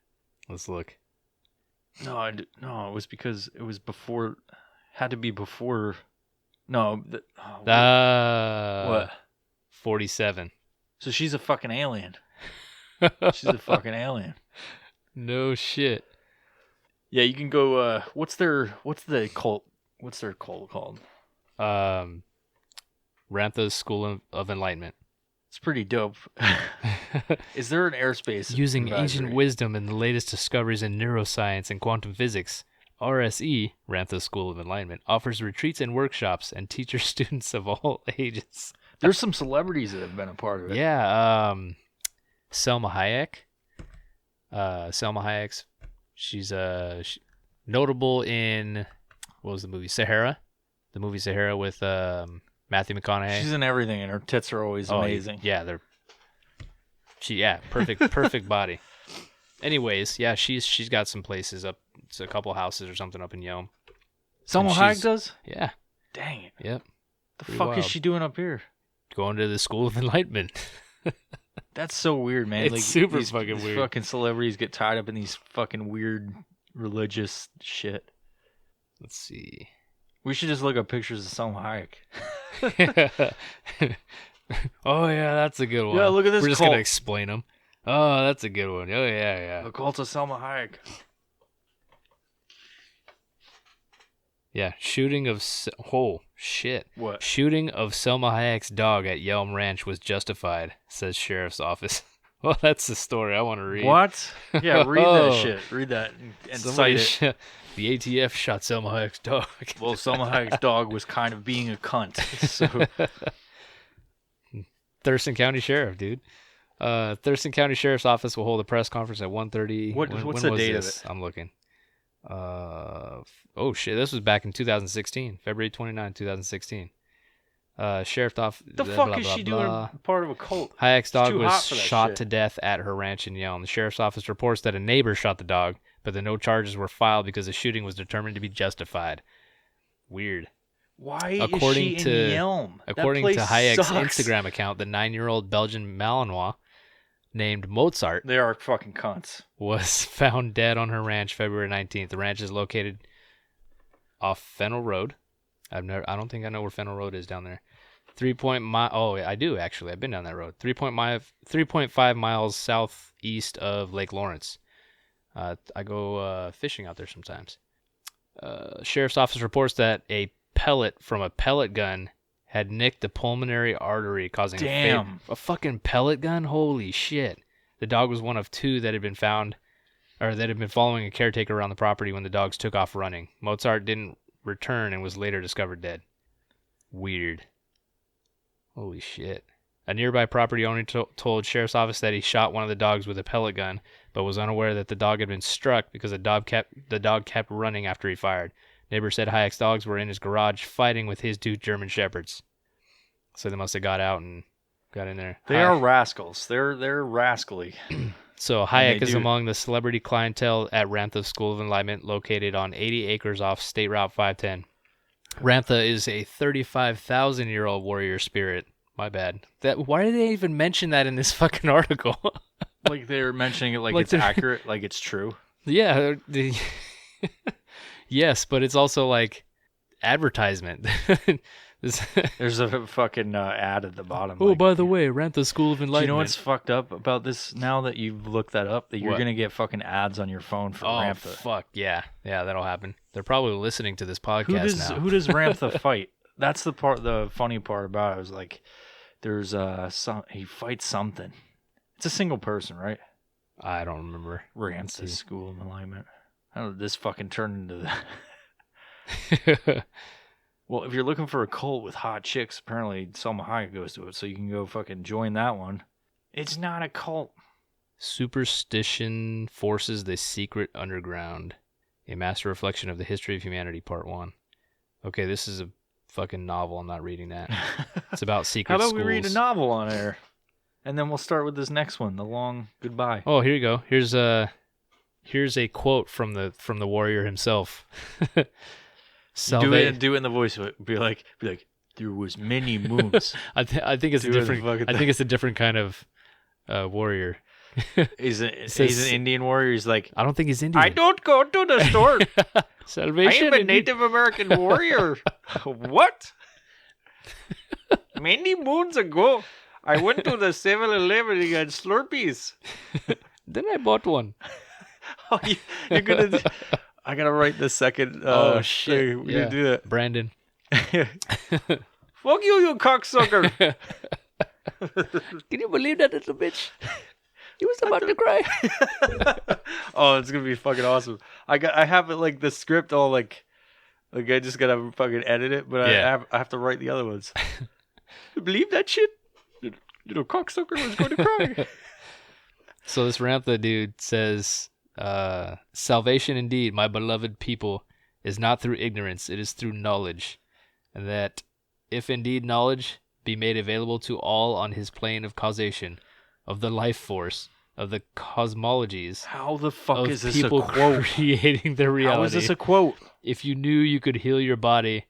Speaker 2: Let's look.
Speaker 3: No, no, it was because it was before. Had to be before. No. What?
Speaker 2: 47.
Speaker 3: So she's a fucking alien. She's a fucking alien.
Speaker 2: No shit.
Speaker 3: Yeah, you can go. What's the cult? What's their cult called?
Speaker 2: Rantha's School of Enlightenment.
Speaker 3: It's pretty dope. Is there an airspace
Speaker 2: Using
Speaker 3: advisory?
Speaker 2: ancient wisdom and the latest discoveries in neuroscience and quantum physics, RSE, Rantha's School of Enlightenment, offers retreats and workshops and teaches students of all ages.
Speaker 3: There's some celebrities that have been a part of it.
Speaker 2: Yeah, Selma Hayek. Selma Hayek's, she's notable in, what was the movie? Sahara. The movie Sahara with Matthew McConaughey.
Speaker 3: She's in everything, and her tits are always amazing.
Speaker 2: Yeah, perfect body. Anyways, yeah, she's got some places up. It's a couple houses or something up in Yom.
Speaker 3: Selma Hayek does?
Speaker 2: Yeah.
Speaker 3: Dang it.
Speaker 2: Yep.
Speaker 3: The
Speaker 2: Pretty
Speaker 3: fuck
Speaker 2: wild.
Speaker 3: is she doing up here?
Speaker 2: Going to the School of Enlightenment.
Speaker 3: That's so weird, man.
Speaker 2: It's super fucking
Speaker 3: these
Speaker 2: weird.
Speaker 3: Fucking celebrities get tied up in these fucking weird religious shit.
Speaker 2: Let's see.
Speaker 3: We should just look up pictures of Selma Hayek.
Speaker 2: Oh yeah, that's a good one.
Speaker 3: Yeah, look at this
Speaker 2: We're just
Speaker 3: cult.
Speaker 2: gonna explain them. Oh, that's a good one. Oh yeah.
Speaker 3: The cult of Selma Hayek.
Speaker 2: Yeah, shooting of oh shit.
Speaker 3: What?
Speaker 2: Shooting of Selma Hayek's dog at Yelm Ranch was justified, says sheriff's office. Well, that's the story I want to read.
Speaker 3: What? Yeah, read that shit. Read that and
Speaker 2: Somebody
Speaker 3: cite it.
Speaker 2: The ATF shot Selma Hayek's dog.
Speaker 3: Well, Selma Hayek's dog was kind of being a cunt. So
Speaker 2: Thurston County Sheriff, dude. Thurston County Sheriff's Office will hold a press conference at 1:30.
Speaker 3: What's the date of it?
Speaker 2: I'm looking. Oh shit, this was back in 2016, February 29, 2016. Sheriff's office.
Speaker 3: the fuck is she doing part of a cult?
Speaker 2: Hayek's dog
Speaker 3: too
Speaker 2: was
Speaker 3: hot for that
Speaker 2: shot
Speaker 3: shit.
Speaker 2: to death at her ranch in Yelm. The sheriff's office reports that a neighbor shot the dog, but that no charges were filed because the shooting was determined to be justified. Weird.
Speaker 3: Why
Speaker 2: According
Speaker 3: is she
Speaker 2: to-
Speaker 3: in Yelm?
Speaker 2: According
Speaker 3: That
Speaker 2: to
Speaker 3: place
Speaker 2: Hayek's
Speaker 3: sucks.
Speaker 2: Instagram account, the 9-year-old Belgian Malinois named Mozart
Speaker 3: They are fucking cunts.
Speaker 2: was found dead on her ranch February 19th. The ranch is located off Fennel Road. I don't think I know where Fennel Road is down there. 3 mile. Oh, I do actually. I've been down that road. 3.5 miles southeast of Lake Lawrence. I go fishing out there sometimes. Sheriff's office reports that a pellet from a pellet gun had nicked the pulmonary artery, causing
Speaker 3: Damn.
Speaker 2: a fucking pellet gun. Holy shit! The dog was one of two that had been found, or that had been following a caretaker around the property when the dogs took off running. Mozart didn't return and was later discovered dead. Weird. Holy shit. A nearby property owner told sheriff's office that he shot one of the dogs with a pellet gun, but was unaware that the dog had been struck because the dog kept running after he fired. Neighbor said Hayek's dogs were in his garage fighting with his 2 German shepherds. So they must have got out and got in there.
Speaker 3: They are rascals. They're rascally.
Speaker 2: So
Speaker 3: And
Speaker 2: Hayek
Speaker 3: they
Speaker 2: is
Speaker 3: do-
Speaker 2: among the celebrity clientele at Rantha School of Enlightenment, located on 80 acres off State Route 510. Rantha is a 35,000-year-old warrior spirit. My bad. Why did they even mention that in this fucking article?
Speaker 3: Like they're mentioning it like it's
Speaker 2: they're-
Speaker 3: accurate, like it's true.
Speaker 2: Yeah. Yes, but it's also like advertisement.
Speaker 3: There's a fucking ad at the bottom.
Speaker 2: Oh,
Speaker 3: like,
Speaker 2: by the way, Rantha School of
Speaker 3: do
Speaker 2: Enlightenment.
Speaker 3: you know what's fucked up about this now that you've looked that up? That you're
Speaker 2: What?
Speaker 3: going to get fucking ads on your phone for
Speaker 2: Oh,
Speaker 3: Ramtha.
Speaker 2: fuck. Yeah, that'll happen. They're probably listening to this podcast now.
Speaker 3: Who does Ramtha fight? That's the funny part about it. I was like, there's he fights something. It's a single person, right?
Speaker 2: I don't remember.
Speaker 3: Ramtha School of Alignment. I don't know, this fucking turned into that. Well, if you're looking for a cult with hot chicks, apparently Selma Hayek goes to it, so you can go fucking join that one. It's not a cult.
Speaker 2: Superstition forces the secret underground. A master reflection of the history of humanity, part 1. Okay, this is a fucking novel. I'm not reading that. It's about secret
Speaker 3: How about
Speaker 2: schools.
Speaker 3: we read a novel on air? And then we'll start with this next one, The Long Goodbye.
Speaker 2: Oh, here you go. Here's a quote from the warrior himself.
Speaker 3: Do it in the voice. Be like, There was many moons.
Speaker 2: I think it's a different. I think it's a different kind of warrior.
Speaker 3: He's an Indian warrior. He's like,
Speaker 2: I don't think he's Indian.
Speaker 3: I don't go to the store.
Speaker 2: Salvation.
Speaker 3: I am a Native American warrior. What? Many moons ago, I went to the 7-Eleven and got Slurpees.
Speaker 2: Then I bought one.
Speaker 3: Oh, you're gonna. I gotta write the second.
Speaker 2: Oh shit!
Speaker 3: We can do that,
Speaker 2: Brandon.
Speaker 3: Fuck you, you cocksucker!
Speaker 2: Can you believe that little bitch? He was about to cry.
Speaker 3: Oh, it's gonna be fucking awesome. I have it like the script all like I just gotta fucking edit it, but I have to write the other ones. You believe that shit? Little cocksucker was going to cry.
Speaker 2: So this Ramtha dude says, salvation indeed, my beloved people, is not through ignorance, it is through knowledge. And that if indeed knowledge be made available to all on his plane of causation, of the life force, of the cosmologies,
Speaker 3: how the fuck is this
Speaker 2: people
Speaker 3: a quote?
Speaker 2: Creating the reality.
Speaker 3: How is this a quote?
Speaker 2: If you knew you could heal your body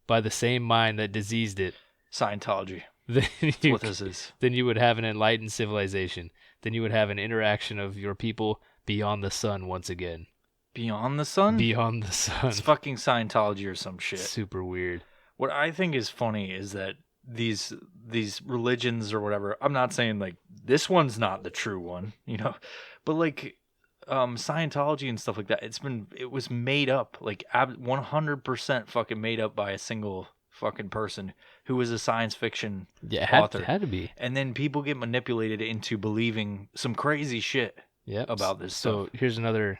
Speaker 2: by the same mind that diseased it,
Speaker 3: Scientology.
Speaker 2: Then
Speaker 3: That's what this is.
Speaker 2: Then you would have an enlightened civilization. Then you would have an interaction of your people beyond the sun once again.
Speaker 3: Beyond the sun?
Speaker 2: Beyond the sun.
Speaker 3: It's fucking Scientology or some shit.
Speaker 2: Super weird.
Speaker 3: What I think is funny is that these religions or whatever, I'm not saying like this one's not the true one, you know, but like Scientology and stuff like that, it was made up, like 100% fucking made up by a single fucking person who was a science fiction author.
Speaker 2: It had to be.
Speaker 3: And then people get manipulated into believing some crazy shit about this stuff.
Speaker 2: So here's another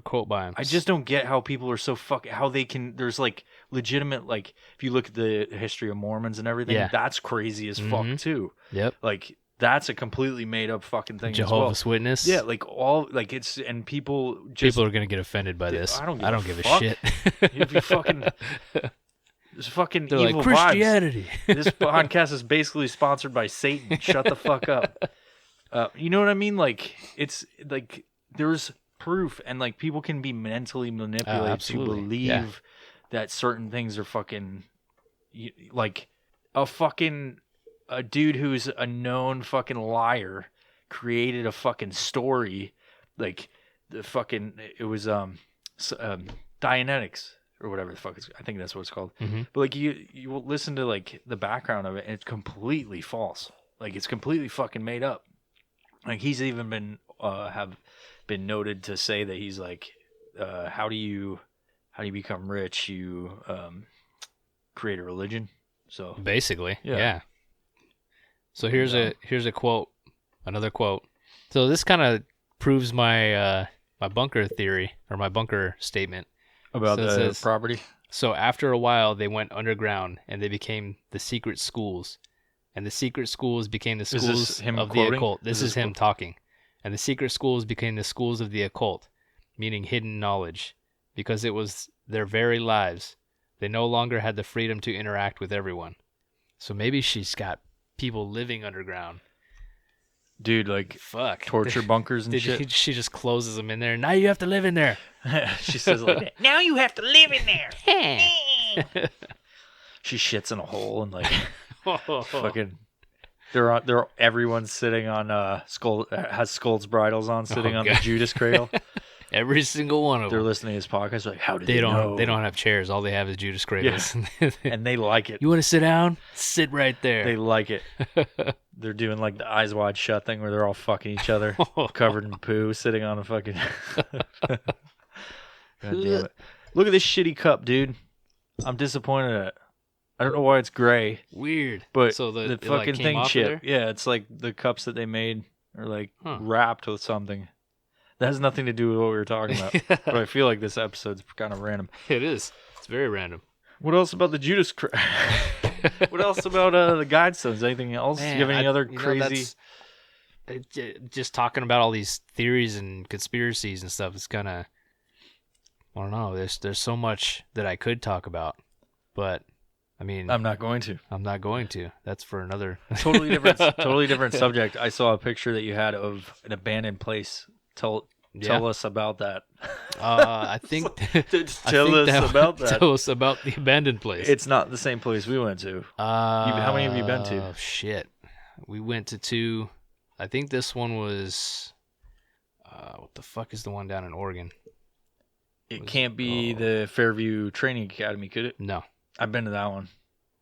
Speaker 2: quote by him.
Speaker 3: I just don't get how people are so how they can, there's like legitimate, like if you look at the history of Mormons and everything, that's crazy as fuck too.
Speaker 2: Yep.
Speaker 3: Like that's a completely made up fucking thing.
Speaker 2: Jehovah's Witness.
Speaker 3: Yeah, like all like it's, and people
Speaker 2: are gonna get offended by this.
Speaker 3: I don't give a shit. If you fucking there's fucking
Speaker 2: They're
Speaker 3: evil
Speaker 2: like Christianity.
Speaker 3: Vibes. This podcast is basically sponsored by Satan. Shut the fuck up. You know what I mean? Like it's like there's proof, and like people can be mentally manipulated to believe that certain things are fucking like a dude who's a known fucking liar created a fucking story, like the fucking it was Dianetics or whatever the fuck I think that's what it's called.
Speaker 2: Mm-hmm.
Speaker 3: But like you will listen to like the background of it, and it's completely false. Like it's completely fucking made up. Like he's even been have been noted to say that he's like, how do you become rich? You create a religion. So
Speaker 2: basically, yeah. So here's a quote, another quote. So this kind of proves my my bunker theory or my bunker statement
Speaker 3: about the property.
Speaker 2: So after a while, they went underground and they became the secret schools. And the secret schools became the schools of the occult. This is him talking. And the secret schools became the schools of the occult, meaning hidden knowledge, because it was their very lives. They no longer had the freedom to interact with everyone. So maybe she's got people living underground.
Speaker 3: Dude, like
Speaker 2: fuck
Speaker 3: torture bunkers and shit.
Speaker 2: She just closes them in there. Now you have to live in there.
Speaker 3: She says like that. Now you have to live in there. She shits in a hole and like fucking. They're everyone's sitting on has Skull's bridles on, sitting on the Judas cradle.
Speaker 2: Every single one of them.
Speaker 3: They're listening to his podcast. Like, how did they know?
Speaker 2: They don't have chairs. All they have is Judas cradles.
Speaker 3: Yeah. And they like it.
Speaker 2: You want to sit down? Sit right there.
Speaker 3: They like it. They're doing like the eyes wide shut thing where they're all fucking each other, covered in poo, sitting on a fucking. God damn it! Look at this shitty cup, dude. I'm disappointed at it. I don't know why it's gray.
Speaker 2: Weird.
Speaker 3: But
Speaker 2: so
Speaker 3: the fucking thing chip. Yeah, it's like the cups that they made are like wrapped with something. That has nothing to do with what we were talking about. But I feel like this episode's kind of random.
Speaker 2: It is. It's very random.
Speaker 3: What else about the Judas? What else about the Guidestones? Anything else?
Speaker 2: Man,
Speaker 3: Do you have any other crazy?
Speaker 2: Just talking about all these theories and conspiracies and stuff. It's kind of, I don't know. There's so much that I could talk about, but I mean,
Speaker 3: I'm not going to.
Speaker 2: That's for another
Speaker 3: totally different subject. I saw a picture that you had of an abandoned place Tell us about that.
Speaker 2: I think.
Speaker 3: Tell us about that.
Speaker 2: Tell us about the abandoned place.
Speaker 3: It's not the same place we went to. How many have you been to?
Speaker 2: Shit. We went to 2. I think this one was. What the fuck is the one down in Oregon?
Speaker 3: It can't be the Fairview Training Academy, could it?
Speaker 2: No.
Speaker 3: I've been to that one.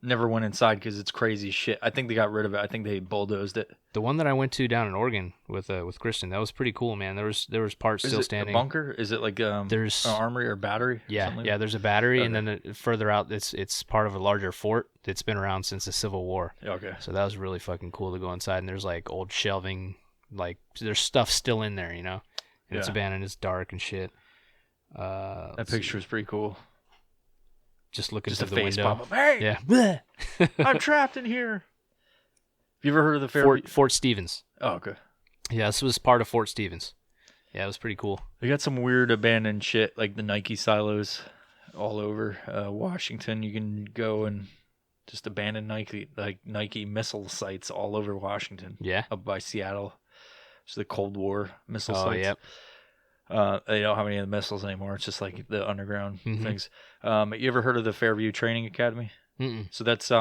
Speaker 3: Never went inside because it's crazy shit. I think they got rid of it. I think they bulldozed it.
Speaker 2: The one that I went to down in Oregon with Kristen, that was pretty cool, man. There was parts still standing.
Speaker 3: A bunker? Is it like
Speaker 2: there's
Speaker 3: an armory or battery?
Speaker 2: Yeah, there's a battery,
Speaker 3: Okay.
Speaker 2: and then further out, it's part of a larger fort that's been around since the Civil War.
Speaker 3: Okay.
Speaker 2: So that was really fucking cool to go inside, and there's like old shelving, like there's stuff still in there, and it's abandoned, it's dark and shit.
Speaker 3: That picture is pretty cool.
Speaker 2: Just looking
Speaker 3: Just
Speaker 2: through
Speaker 3: a
Speaker 2: the
Speaker 3: face
Speaker 2: window.
Speaker 3: pop up. Hey,
Speaker 2: Yeah.
Speaker 3: I'm trapped in here. Have you ever heard of the Fairview?
Speaker 2: Fort Stevens.
Speaker 3: Oh, okay.
Speaker 2: Yeah, this was part of Fort Stevens. Yeah, it was pretty cool.
Speaker 3: They got some weird abandoned shit like the Nike silos all over Washington. You can go and just abandon Nike missile sites all over Washington.
Speaker 2: Yeah.
Speaker 3: Up by Seattle. It's the Cold War missile
Speaker 2: Oh,
Speaker 3: sites.
Speaker 2: yep.
Speaker 3: They don't have any of the missiles anymore. It's just like the underground
Speaker 2: Mhm.
Speaker 3: things. You ever heard of the Fairview Training Academy?
Speaker 2: Mm-mm.
Speaker 3: So that's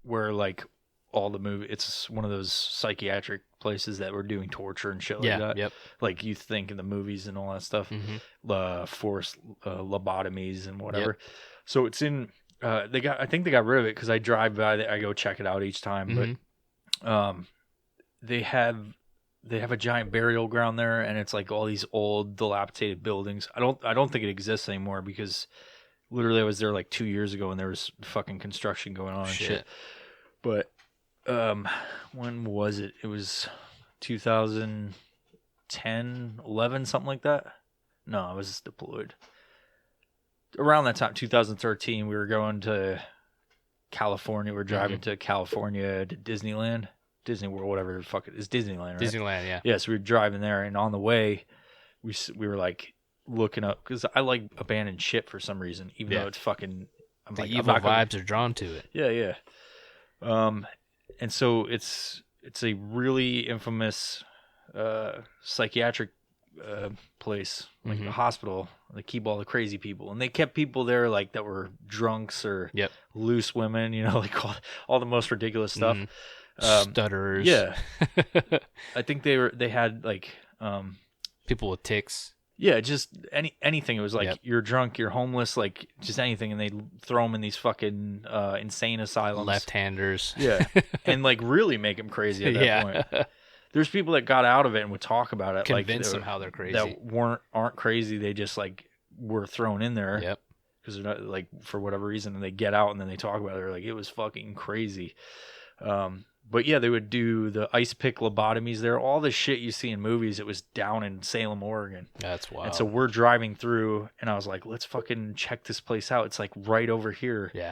Speaker 3: where like all the movie. It's one of those psychiatric places that were doing torture and shit like that.
Speaker 2: Yep.
Speaker 3: Like you think in the movies and all that stuff.
Speaker 2: Mm-hmm.
Speaker 3: Forced lobotomies and whatever. So it's in. I think they got rid of it because I drive by. I go check it out each time.
Speaker 2: Mhm.
Speaker 3: But they have a giant burial ground there, and it's like all these old dilapidated buildings. I don't think it exists anymore because literally I was there like 2 years ago and there was fucking construction going on and shit. But when was it? It was 2010, 11, something like that. No, I was deployed. Around that time, 2013, we were going to California. We were driving to California to Disneyland. Disney World, whatever the fuck it is, Disneyland, right?
Speaker 2: Disneyland, yeah.
Speaker 3: Yeah, so we were driving there, and on the way, we were like looking up because I like abandoned shit for some reason, even though it's fucking.
Speaker 2: The evil vibes are drawn to it.
Speaker 3: Yeah. And so it's a really infamous psychiatric place, like a hospital. They keep all the crazy people, and they kept people there like that were drunks or loose women, like all the most ridiculous stuff.
Speaker 2: Stutterers.
Speaker 3: Yeah. I think they had like
Speaker 2: people with tics.
Speaker 3: Yeah, just anything. It was like you're drunk, you're homeless, like just anything, and they throw them in these fucking insane asylums.
Speaker 2: Left-handers.
Speaker 3: Yeah, and like really make them crazy at that point. There's people that got out of it and would talk about it,
Speaker 2: convince them how they're crazy.
Speaker 3: That aren't crazy. They just like were thrown in there.
Speaker 2: Yep.
Speaker 3: Because they're not like for whatever reason, and they get out and then they talk about it. They're like, it was fucking crazy. But yeah, they would do the ice pick lobotomies there. All the shit you see in movies, it was down in Salem, Oregon.
Speaker 2: That's wild.
Speaker 3: And so we're driving through, and I was like, let's fucking check this place out. It's like right over here.
Speaker 2: Yeah.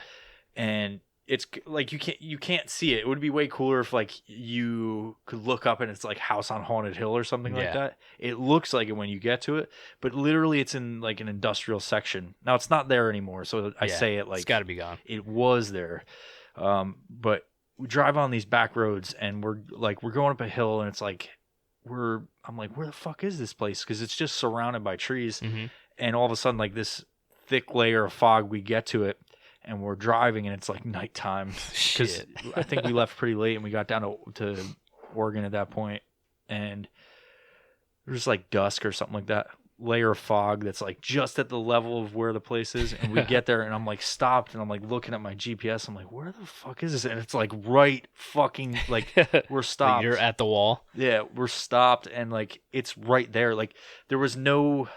Speaker 3: And it's like you can't see it. It would be way cooler if like you could look up and it's like House on Haunted Hill or something like that. It looks like it when you get to it, but literally it's in like an industrial section. Now it's not there anymore, so I say it like
Speaker 2: it's got to be gone.
Speaker 3: It was there, but we drive on these back roads and we're going up a hill and it's like I'm like, where the fuck is this place? Because it's just surrounded by trees, and all of a sudden like this thick layer of fog, we get to it. And we're driving, and it's like nighttime because I think we left pretty late, and we got down to Oregon at that point, and it was like dusk or something like that. Layer of fog that's like just at the level of where the place is, and we get there, and I'm like stopped, and I'm like looking at my GPS. I'm like, where the fuck is this? And it's like right fucking like we're stopped.
Speaker 2: You're at the wall.
Speaker 3: Yeah, we're stopped, and like it's right there. Like there was no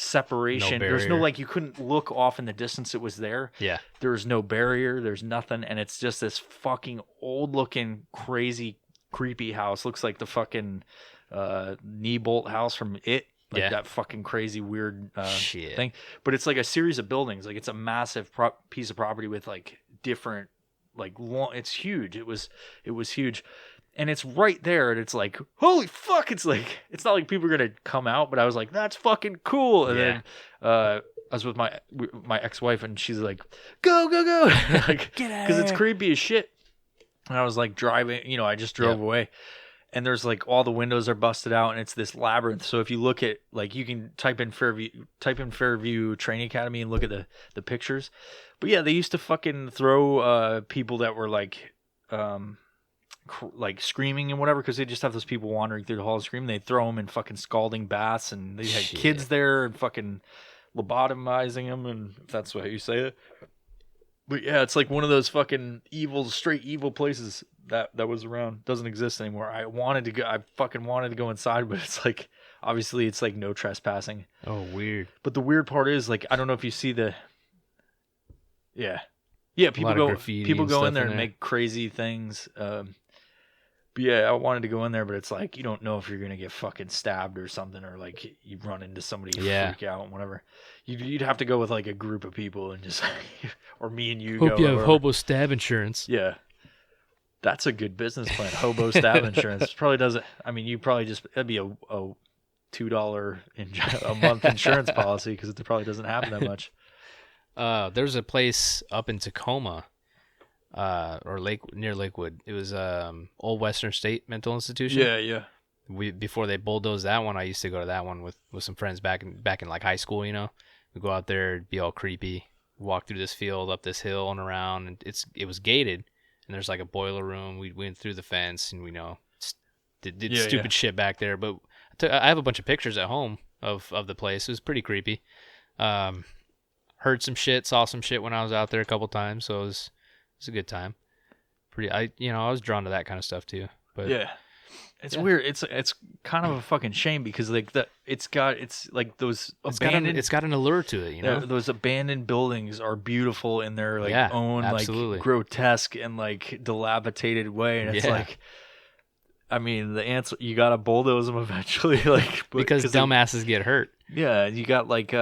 Speaker 3: separation. There's no like you couldn't look off in the distance. It was there.
Speaker 2: Yeah.
Speaker 3: There was no barrier. There's nothing, and it's just this fucking old looking, crazy, creepy house. Looks like the fucking Neibolt house from It. Like that fucking crazy weird thing. But it's like a series of buildings. Like it's a massive piece of property with like different like long. It's huge. It was huge. And it's right there, and it's like, holy fuck! It's like, it's not like people are gonna come out, but I was like, that's fucking cool. And then I was with my ex-wife, and she's like, go, like,
Speaker 2: get out,
Speaker 3: because it's creepy as shit. And I was like driving, I just drove away, and there's like all the windows are busted out, and it's this labyrinth. So if you look at like you can type in Fairview Training Academy and look at the pictures. But yeah, they used to fucking throw people that were like screaming and whatever, because they just have those people wandering through the halls screaming. They'd throw them in fucking scalding baths, and they had kids there and fucking lobotomizing them, and if that's how you say it. But yeah, it's like one of those fucking straight evil places that was around. Doesn't exist anymore. I fucking wanted to go inside, but it's like, obviously it's like no trespassing.
Speaker 2: Oh, weird.
Speaker 3: But the weird part is, like, I don't know if you see people go in there and make crazy things. But yeah, I wanted to go in there, but it's like, you don't know if you're going to get fucking stabbed or something, or like you run into somebody and freak out and whatever. You'd have to go with like a group of people and just, or me and you.
Speaker 2: Hope you have hobo stab insurance.
Speaker 3: Yeah. That's a good business plan. Hobo stab insurance. Probably doesn't, I mean, that'd be a $2 a month insurance policy, because it probably doesn't happen that much.
Speaker 2: There's a place up in Tacoma, or near Lakewood. It was Old Western State Mental Institution.
Speaker 3: Yeah.
Speaker 2: Before they bulldozed that one, I used to go to that one with some friends back in like high school. You know, we go out there, it'd be all creepy, walk through this field, up this hill and around, and it was gated, and there's like a boiler room. We went through the fence, and we did stupid shit back there. But I have a bunch of pictures at home of the place. It was pretty creepy. Heard some shit, saw some shit when I was out there a couple times, so it was a good time. I was drawn to that kind of stuff too. But
Speaker 3: yeah, it's weird. It's kind of a fucking shame, because like it's like those abandoned.
Speaker 2: It's got an allure to it, you know.
Speaker 3: Those abandoned buildings are beautiful in their like own
Speaker 2: absolutely.
Speaker 3: like grotesque and like dilapidated way, and it's like, I mean, the answer, you gotta bulldoze them eventually, like
Speaker 2: because dumbasses get hurt.
Speaker 3: Yeah, you got like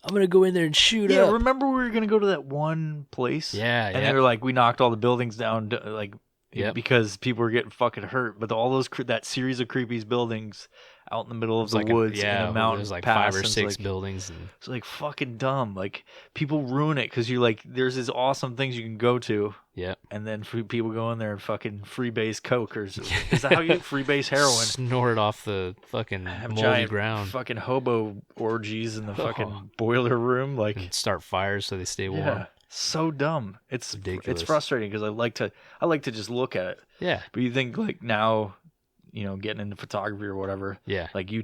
Speaker 2: I'm gonna go in there and shoot up.
Speaker 3: Yeah, remember we were gonna go to that one place?
Speaker 2: Yeah,
Speaker 3: and they were like, we knocked all the buildings down, like, because people were getting fucking hurt. But all that series of creepy buildings out in the middle of the woods in a mountain,
Speaker 2: there's like 5 or 6 buildings. And
Speaker 3: it's like fucking dumb. Like, people ruin it because you're like, there's these awesome things you can go to.
Speaker 2: Yeah.
Speaker 3: And then people go in there and fucking freebase coke, or is that how you freebase heroin?
Speaker 2: Snort it off the fucking moldy ground.
Speaker 3: Fucking hobo orgies in the fucking boiler room, like,
Speaker 2: and start fires so they stay warm.
Speaker 3: Yeah. So dumb. It's ridiculous. It's frustrating because I like to just look at it.
Speaker 2: Yeah.
Speaker 3: But you think like now, getting into photography or whatever.
Speaker 2: Yeah.
Speaker 3: Like you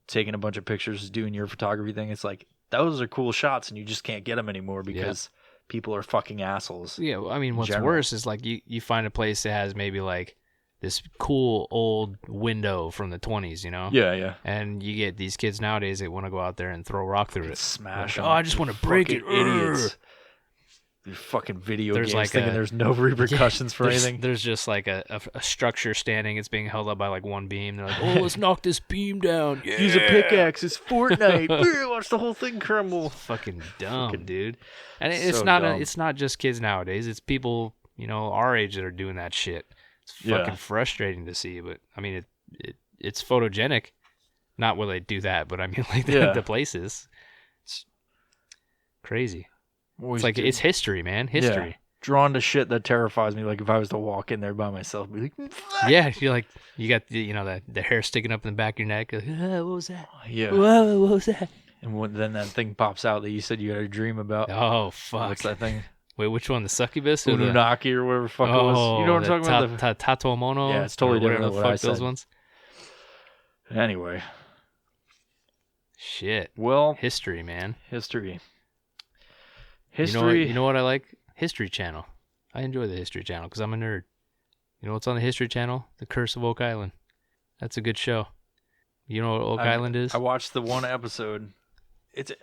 Speaker 3: taking a bunch of pictures, doing your photography thing. It's like, those are cool shots, and you just can't get them anymore because people are fucking assholes.
Speaker 2: Yeah. I mean, what's worse is like you find a place that has maybe like this cool old window from the 20s, you know?
Speaker 3: Yeah.
Speaker 2: And you get these kids nowadays that want to go out there and throw a rock through it.
Speaker 3: Smash
Speaker 2: like, I just want to break it.
Speaker 3: Idiots. These fucking video games
Speaker 2: like
Speaker 3: thinking there's no repercussions for anything.
Speaker 2: There's just like a structure standing. It's being held up by like one beam. They're like, oh, let's knock this beam down. Yeah.
Speaker 3: Use a pickaxe. It's Fortnite. Watch the whole thing crumble.
Speaker 2: It's fucking dumb, dude. And it's not just kids nowadays. It's people, our age that are doing that shit. It's fucking frustrating to see. But I mean, it's photogenic. Not where they do that, but I mean, like the places. It's crazy. It's like, it's history, man. History.
Speaker 3: Yeah. Drawn to shit that terrifies me. Like, if I was to walk in there by myself, be like,
Speaker 2: yeah, you're like, you got the hair sticking up in the back of your neck. Like, what was that?
Speaker 3: Yeah.
Speaker 2: Whoa, what was that?
Speaker 3: And then that thing pops out that you said you had a dream about.
Speaker 2: Oh, fuck.
Speaker 3: What's that thing?
Speaker 2: Wait, which one? The succubus?
Speaker 3: Ununaki or whatever the fuck it was. You know what I'm talking about?
Speaker 2: Tatomono?
Speaker 3: Yeah, it's totally different than what I said.
Speaker 2: Those ones?
Speaker 3: Anyway.
Speaker 2: Shit.
Speaker 3: Well.
Speaker 2: History, man.
Speaker 3: History.
Speaker 2: You know what I like? History Channel. I enjoy the History Channel because I'm a nerd. You know what's on the History Channel? The Curse of Oak Island. That's a good show. You know what Oak Island is?
Speaker 3: I watched the one episode.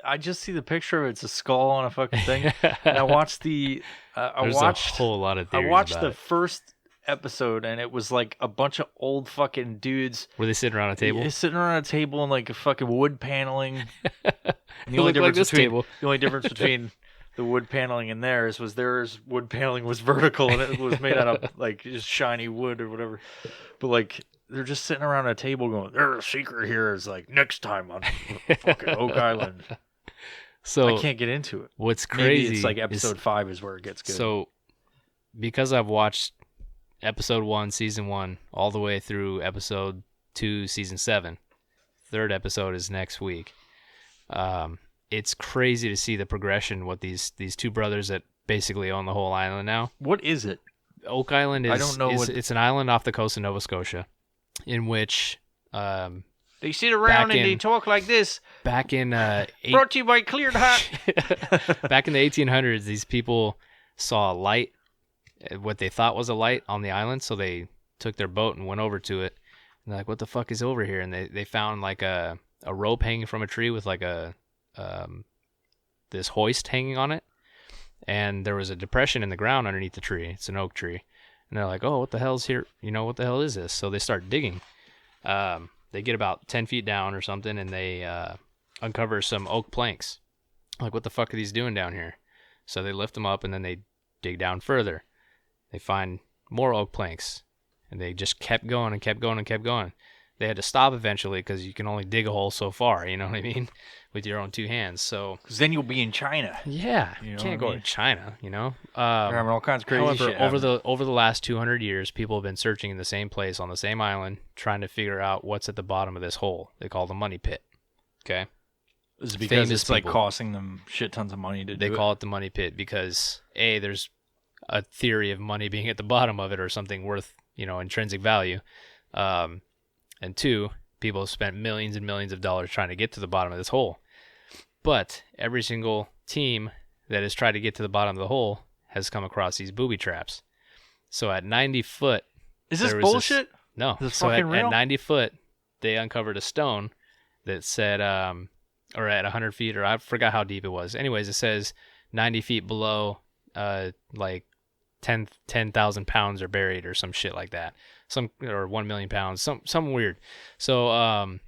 Speaker 3: I just see the picture of it. It's a skull on a fucking thing. And I watched
Speaker 2: There's a whole lot of theories.
Speaker 3: I watched the first episode, and it was like a bunch of old fucking dudes.
Speaker 2: Were they sitting around a table?
Speaker 3: Yeah, sitting around a table in like a fucking wood paneling. And
Speaker 2: the only
Speaker 3: difference between the wood paneling in theirs wood paneling was vertical, and it was made out of like just shiny wood or whatever. But like, they're just sitting around a table going, there's a secret here. It's like, next time on fucking Oak Island.
Speaker 2: So
Speaker 3: I can't get into it.
Speaker 2: What's crazy?
Speaker 3: Maybe it's like episode 5 is where it gets good.
Speaker 2: So because I've watched episode 1, season 1, all the way through episode 2, season 7. Third episode is next week. It's crazy to see the progression with these two brothers that basically own the whole island now.
Speaker 3: What is it?
Speaker 2: Oak Island is,
Speaker 3: I don't know
Speaker 2: it's an island off the coast of Nova Scotia in which
Speaker 3: they sit around and they talk like this.
Speaker 2: Back in
Speaker 3: Brought to you by Cleared Hot.
Speaker 2: Back in the 1800s, these people saw a light, what they thought was a light on the island, so they took their boat and went over to it. And they're like, what the fuck is over here? And they found like a rope hanging from a tree with like this hoist hanging on it. And there was a depression in the ground underneath the tree. It's an oak tree. And they're like, oh, what the hell's here? What the hell is this? So they start digging. They get about 10 feet down or something, and they uncover some oak planks. Like, what the fuck are these doing down here? So they lift them up, and then they dig down further. They find more oak planks, and they just kept going and kept going and kept going. They had to stop eventually because you can only dig a hole so far, you know what I mean, with your own two hands. So
Speaker 3: because then you'll be in China.
Speaker 2: Yeah, you can't go to China,
Speaker 3: They're having all kinds of crazy
Speaker 2: however,
Speaker 3: shit.
Speaker 2: over the last 200 years, people have been searching in the same place on the same island, trying to figure out what's at the bottom of this hole. They call the money pit. Okay,
Speaker 3: is it because it's like costing them shit tons of money to do it?
Speaker 2: They call it the money pit because there's a theory of money being at the bottom of it or something worth intrinsic value. And 2, people have spent millions and millions of dollars trying to get to the bottom of this hole. But every single team that has tried to get to the bottom of the hole has come across these booby traps. So at 90 foot...
Speaker 3: Is this bullshit?
Speaker 2: No.
Speaker 3: Is this
Speaker 2: so
Speaker 3: fucking real?
Speaker 2: At 90 foot, they uncovered a stone that said, or at 100 feet, or I forgot how deep it was. Anyways, it says 90 feet below, like 10,000 pounds are buried or some shit like that. Or 1 million pounds, something weird. So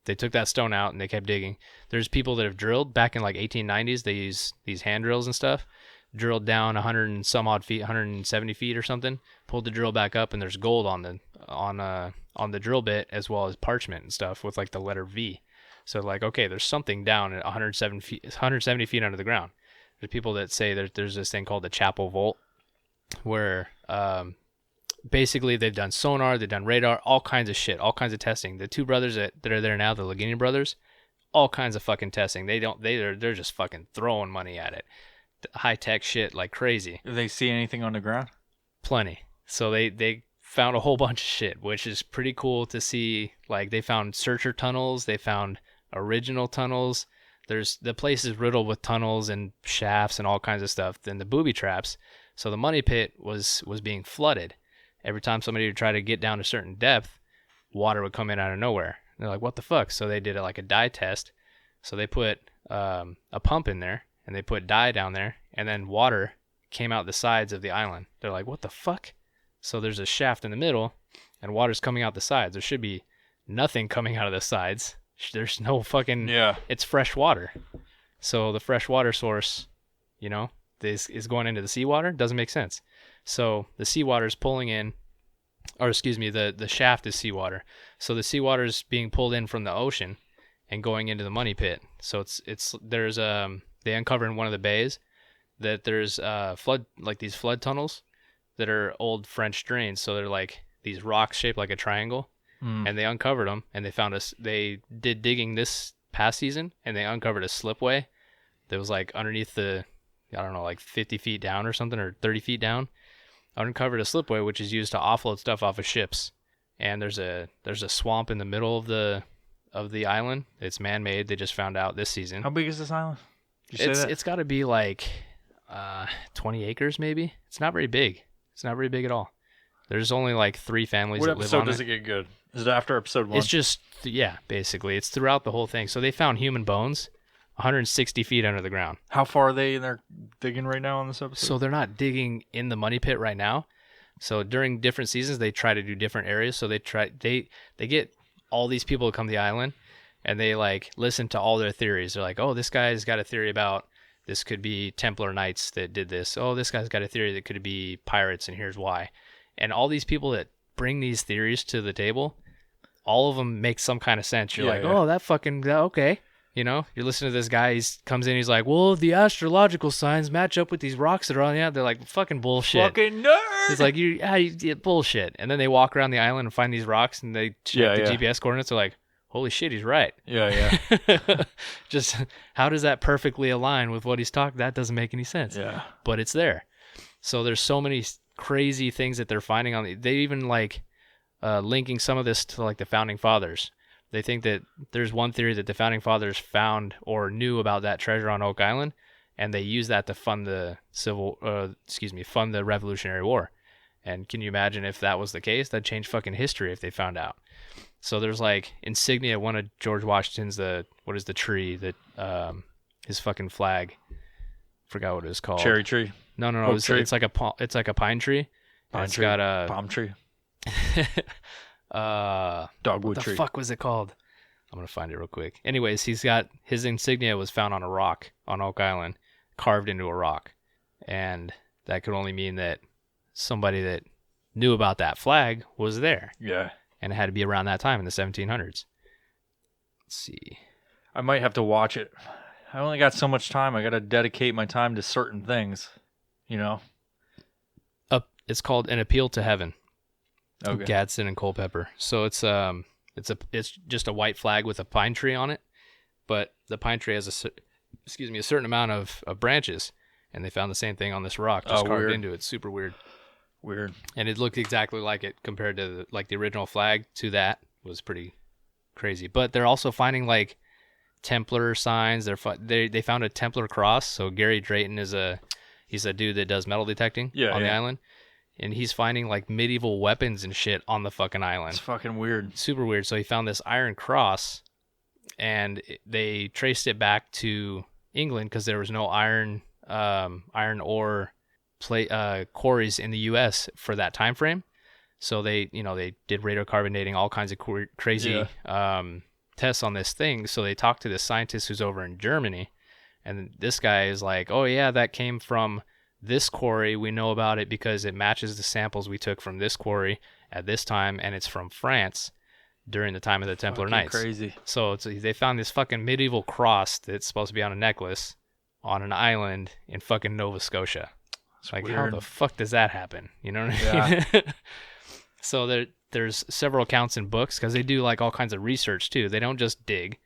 Speaker 2: they took that stone out and they kept digging. There's people that have drilled back in like 1890s. They use these hand drills and stuff. Drilled down 100 and some odd feet, 170 feet or something. Pulled the drill back up and there's gold on the drill bit as well as parchment and stuff with like the letter V. So like, okay, there's something down at 170 feet under the ground. There's people that say there's this thing called the Chapel Vault where basically they've done sonar, they've done radar, all kinds of shit, all kinds of testing. The two brothers that are there now, the Lagini brothers, all kinds of fucking testing. They're just fucking throwing money at it. High tech shit like crazy.
Speaker 3: Do they see anything on the ground?
Speaker 2: Plenty. So they found a whole bunch of shit, which is pretty cool to see. Like they found searcher tunnels, they found original tunnels. The place is riddled with tunnels and shafts and all kinds of stuff. Then the booby traps. So the money pit was being flooded. Every time somebody would try to get down to a certain depth, water would come in out of nowhere. And they're like, what the fuck? So they did it like a dye test. So they put a pump in there, and they put dye down there, and then water came out the sides of the island. They're like, what the fuck? So there's a shaft in the middle, and water's coming out the sides. There should be nothing coming out of the sides. There's no fucking...
Speaker 3: Yeah.
Speaker 2: It's fresh water. So the fresh water source, is going into the seawater. Doesn't make sense. So the seawater is pulling in, or excuse me, the shaft is seawater. So the seawater is being pulled in from the ocean and going into the money pit. So there's they uncover in one of the bays that there's these flood tunnels that are old French drains. So they're like these rocks shaped like a triangle, and they uncovered them and they did digging this past season and they uncovered a slipway that was like underneath like 50 feet down or something, or 30 feet down. Uncovered a slipway which is used to offload stuff off of ships, and there's a swamp in the middle of the island. It's man-made. They just found out this season.
Speaker 3: How big is this island? Did you say that?
Speaker 2: It's got to be like 20 acres maybe. It's not very big. It's not very big at all. There's only like 3 families that live on it.
Speaker 3: What episode does it get good? Is it after episode 1?
Speaker 2: It's just basically it's throughout the whole thing. So they found human bones 160 feet under the ground.
Speaker 3: How far are they in there digging right now on this episode?
Speaker 2: So they're not digging in the money pit right now. So during different seasons, they try to do different areas. So they get all these people to come to the island, and they like listen to all their theories. They're like, oh, this guy's got a theory about this could be Templar Knights that did this. Oh, this guy's got a theory that could be pirates, and here's why. And all these people that bring these theories to the table, all of them make some kind of sense. You're oh, that fucking okay. You know, you're listening to this guy. He comes in. He's like, "Well, the astrological signs match up with these rocks that are on the island." They're like, "Fucking bullshit."
Speaker 3: Fucking nerd.
Speaker 2: He's like, "You bullshit." And then they walk around the island and find these rocks, and they check the GPS coordinates. They're like, "Holy shit, he's right."
Speaker 3: Yeah.
Speaker 2: Just how does that perfectly align with what he's talking? That doesn't make any sense.
Speaker 3: Yeah.
Speaker 2: But it's there. So there's so many crazy things that they're finding on. They even like linking some of this to like the founding fathers. They think that there's one theory that the founding fathers found or knew about that treasure on Oak Island, and they used that to fund the fund the Revolutionary War. And can you imagine if that was the case? That'd change fucking history if they found out. So there's like insignia. One of George Washington's what is the tree that his fucking flag? Forgot what it was called.
Speaker 3: Cherry tree.
Speaker 2: No. It's like a pine tree.
Speaker 3: Pine tree.
Speaker 2: Got a
Speaker 3: palm tree.
Speaker 2: what
Speaker 3: Dogwood
Speaker 2: the
Speaker 3: tree.
Speaker 2: fuck was it called? I'm gonna find it real quick. Anyways, he's got his insignia was found on a rock on Oak Island, carved into a rock, and that could only mean that somebody that knew about that flag was there.
Speaker 3: Yeah.
Speaker 2: And it had to be around that time in the 1700s. Let's see.
Speaker 3: I might have to watch it. I only got so much time. I got to dedicate my time to certain things, you know.
Speaker 2: It's called An Appeal to Heaven.
Speaker 3: Okay.
Speaker 2: Gadsden and Culpeper. So it's just a white flag with a pine tree on it, but the pine tree has a certain amount of branches, and they found the same thing on this rock just carved
Speaker 3: weird.
Speaker 2: into it. Super weird.
Speaker 3: Weird.
Speaker 2: And it looked exactly like it compared to the original flag to that was pretty crazy. But they're also finding like Templar signs. They found a Templar cross. So Gary Drayton he's a dude that does metal detecting on the island. And he's finding like medieval weapons and shit on the fucking island.
Speaker 3: It's fucking weird.
Speaker 2: Super weird. So he found this iron cross, and they traced it back to England because there was no iron ore quarries in the U.S. for that time frame. So they did radiocarbon dating, all kinds of crazy tests on this thing. So they talked to this scientist who's over in Germany, and this guy is like, "Oh yeah, that came from this quarry. We know about it because it matches the samples we took from this quarry at this time, and it's from France during the time of the Templar Knights."
Speaker 3: Crazy.
Speaker 2: So they found this fucking medieval cross that's supposed to be on a necklace on an island in fucking Nova Scotia. It's like,
Speaker 3: weird.
Speaker 2: how the fuck does that happen? You know what I mean?
Speaker 3: Yeah.
Speaker 2: So there's several accounts in books because they do like all kinds of research too. They don't just dig.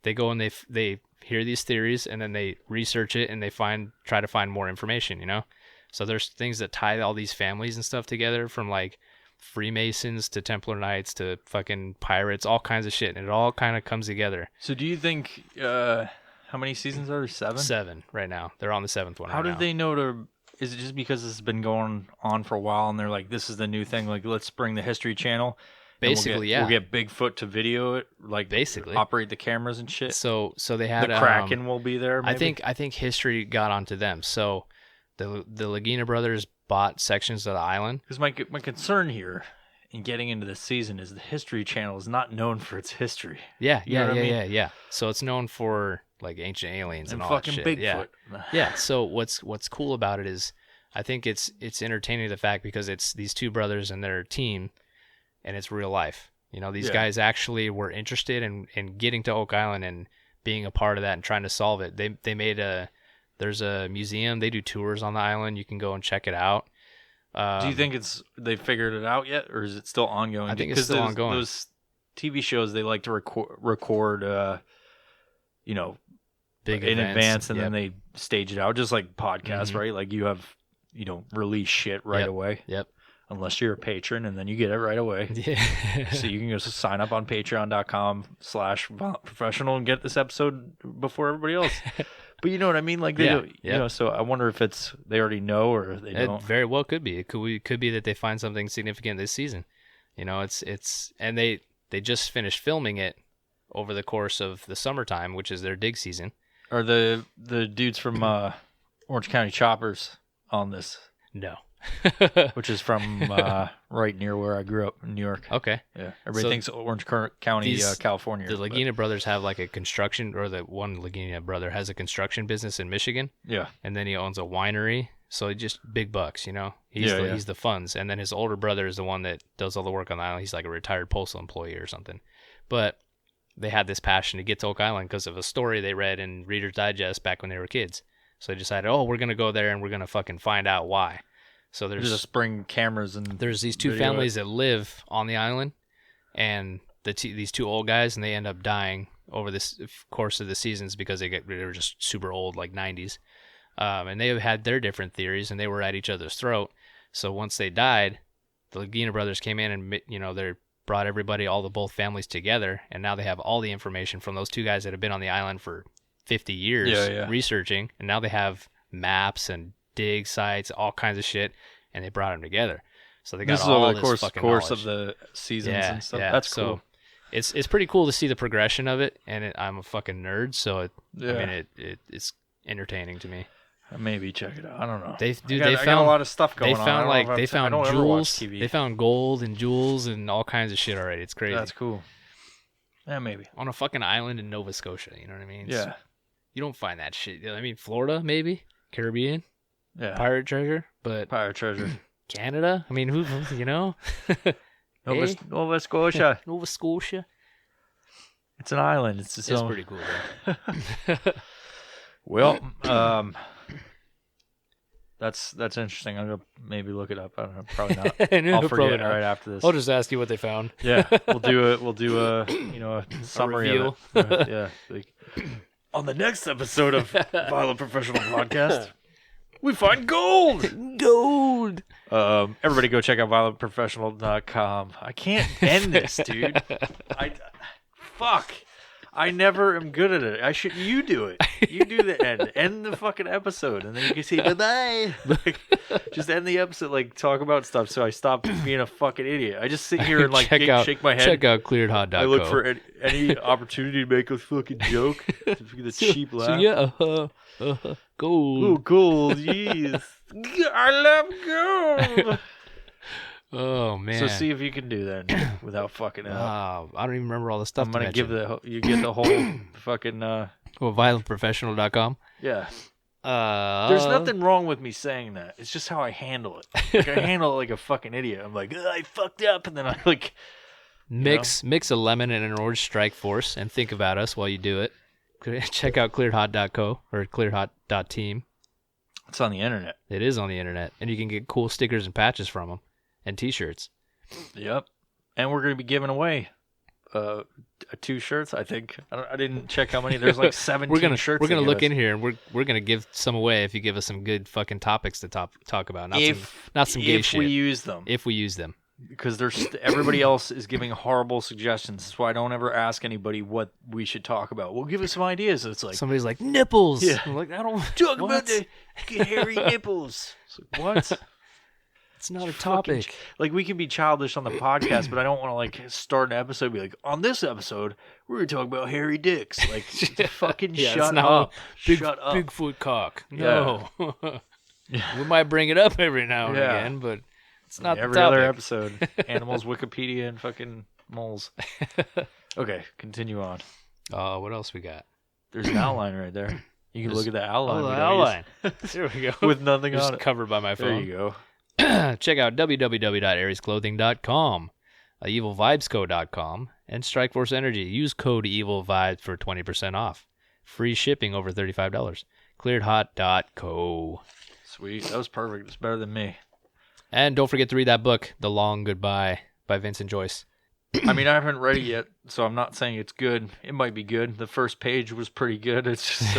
Speaker 2: They go and they hear these theories, and then they research it, and they try to find more information, you know? So there's things that tie all these families and stuff together, from like Freemasons to Templar Knights to fucking pirates, all kinds of shit, and it all kind of comes together.
Speaker 3: So do you think, how many seasons are there? 7?
Speaker 2: 7 right now. They're on the 7th one.
Speaker 3: How did they know is it just because it's been going on for a while and they're like, this is the new thing, like let's bring the History Channel?
Speaker 2: Basically,
Speaker 3: we'll get Bigfoot to video it, like
Speaker 2: basically
Speaker 3: operate the cameras and shit.
Speaker 2: So they had
Speaker 3: the Kraken will be there. Maybe?
Speaker 2: I think history got onto them. So the Lagina brothers bought sections of the island.
Speaker 3: Because my concern here in getting into this season is the History Channel is not known for its history.
Speaker 2: Yeah.
Speaker 3: Yeah.
Speaker 2: So it's known for like ancient aliens and all
Speaker 3: fucking
Speaker 2: that shit.
Speaker 3: Bigfoot.
Speaker 2: Yeah. So what's cool about it is, I think it's entertaining, the fact because it's these two brothers and their team, and it's real life. You know, these guys actually were interested in getting to Oak Island and being a part of that and trying to solve it. They made there's a museum. They do tours on the island. You can go and check it out.
Speaker 3: Do you think they figured it out yet, or is it still ongoing?
Speaker 2: I think it's still ongoing.
Speaker 3: Those TV shows, they like to record
Speaker 2: big
Speaker 3: in
Speaker 2: events,
Speaker 3: advance, and then they stage it out, just like podcasts, right? Like you don't release shit right away.
Speaker 2: Yep.
Speaker 3: Unless you're a patron, and then you get it right away.
Speaker 2: Yeah.
Speaker 3: So you can just sign up on patreon.com/professional and get this episode before everybody else. But you know what I mean? Like they do, you know, so I wonder if they already know or they don't.
Speaker 2: It very well could be. It could be that they find something significant this season. You know, and they just finished filming it over the course of the summertime, which is their dig season.
Speaker 3: Are the dudes from Orange County Choppers on this?
Speaker 2: No.
Speaker 3: Which is from right near where I grew up in New York.
Speaker 2: Okay.
Speaker 3: Yeah. Everybody thinks Orange County, California.
Speaker 2: The Lagina brothers have like a construction, or the one Lagina brother has a construction business in Michigan.
Speaker 3: Yeah. And
Speaker 2: then he owns a winery. So just big bucks, you know? He's the funds. And then his older brother is the one that does all the work on the island. He's like a retired postal employee or something. But they had this passion to get to Oak Island because of a story they read in Reader's Digest back when they were kids. So they decided, we're going to go there and we're going to fucking find out why. So there's
Speaker 3: just bring cameras and
Speaker 2: there's these two families that live on the island, and these two old guys, and they end up dying over this course of the seasons because they were just super old, like 90s. And they had their different theories, and they were at each other's throat. So once they died, the Laguna brothers came in and, they brought both families together, and now they have all the information from those two guys that have been on the island for 50 years researching, and now they have maps and dig sites, all kinds of shit, and they brought them together. So they got all this fucking
Speaker 3: course
Speaker 2: knowledge.
Speaker 3: of the seasons and stuff.
Speaker 2: Yeah.
Speaker 3: That's cool.
Speaker 2: So it's pretty cool to see the progression of it, and I'm a fucking nerd, so it's entertaining to me.
Speaker 3: Maybe check it out. I don't know.
Speaker 2: They
Speaker 3: found a lot of stuff going on.
Speaker 2: They found jewels. They found gold and jewels and all kinds of shit already. It's crazy.
Speaker 3: That's cool. Yeah, maybe
Speaker 2: on a fucking island in Nova Scotia. You know what I mean?
Speaker 3: Yeah.
Speaker 2: You don't find that shit. I mean, Florida maybe, Caribbean.
Speaker 3: Yeah.
Speaker 2: Pirate treasure, but
Speaker 3: pirate treasure.
Speaker 2: Canada. I mean, who
Speaker 3: Nova Scotia.
Speaker 2: Nova Scotia.
Speaker 3: It's an island. It's
Speaker 2: pretty cool, though.
Speaker 3: Well, that's interesting. I'm gonna maybe look it up. I don't know. Probably not. I'll forget right after this.
Speaker 2: I'll just ask you what they found.
Speaker 3: Yeah, we'll do a summary of it. Yeah. On the next episode of Violent Professional Podcast, we find gold.
Speaker 2: Gold.
Speaker 3: Everybody go check out violentprofessional.com. I can't end this, dude. Fuck. I never am good at it. You do it. You do the end. End the fucking episode, and then you can say bye-bye. Just end the episode, talk about stuff so I stop being a fucking idiot. I just sit here and shake my head.
Speaker 2: Check out clearedhot.co.
Speaker 3: I look for any opportunity to make a fucking joke. The cheap laugh.
Speaker 2: Gold.
Speaker 3: Oh, gold, jeez. I love gold.
Speaker 2: Oh man!
Speaker 3: So see if you can do that without fucking up.
Speaker 2: I don't even remember all the stuff.
Speaker 3: I'm gonna give you get the whole fucking.
Speaker 2: violentprofessional.com.
Speaker 3: Yeah. There's nothing wrong with me saying that. It's just how I handle it. I handle it like a fucking idiot. I'm like, I fucked up, and then I
Speaker 2: mix a lemon and an orange strike force, and think about us while you do it. Check out clearedhot.co or clearedhot.team.
Speaker 3: It's on the internet.
Speaker 2: It is on the internet, and you can get cool stickers and patches from them. And T-shirts. Yep.
Speaker 3: And we're going to be giving away 2 shirts, I think. I didn't check how many. There's 17 shirts.
Speaker 2: We're going to look in here, and we're going to give some away if you give us some good fucking topics to talk about. Not some gay shit.
Speaker 3: If we use them.
Speaker 2: If we use them.
Speaker 3: Because everybody else is giving horrible suggestions. That's why I don't ever ask anybody what we should talk about. Well, give us some ideas. It's like
Speaker 2: somebody's like, nipples.
Speaker 3: Yeah.
Speaker 2: I'm like, I don't
Speaker 3: talk about the hairy nipples. It's like, what?
Speaker 2: It's not a topic.
Speaker 3: We can be childish on the podcast, but I don't want to start an episode and be like, on this episode, we're going to talk about hairy dicks. Fucking shut up. Shut up.
Speaker 2: Bigfoot cock. No. Yeah. We might bring it up every now and again, but it's not
Speaker 3: every
Speaker 2: the topic.
Speaker 3: Other episode. Animals, Wikipedia, and fucking moles. Okay, continue on.
Speaker 2: What else we got?
Speaker 3: There's an outline right there. You can look at the outline.
Speaker 2: Oh, the outline. There we go.
Speaker 3: With nothing on it.
Speaker 2: Covered by my phone.
Speaker 3: There you go.
Speaker 2: Check out www.ariesclothing.com, evilvibesco.com, and Strikeforce Energy. Use code EvilVibes for 20% off. Free shipping over $35. Clearedhot.co.
Speaker 3: Sweet. That was perfect. It's better than me.
Speaker 2: And don't forget to read that book, The Long Goodbye, by Vincent Joyce.
Speaker 3: I mean, I haven't read it yet, so I'm not saying it's good. It might be good. The first page was pretty good. It's just...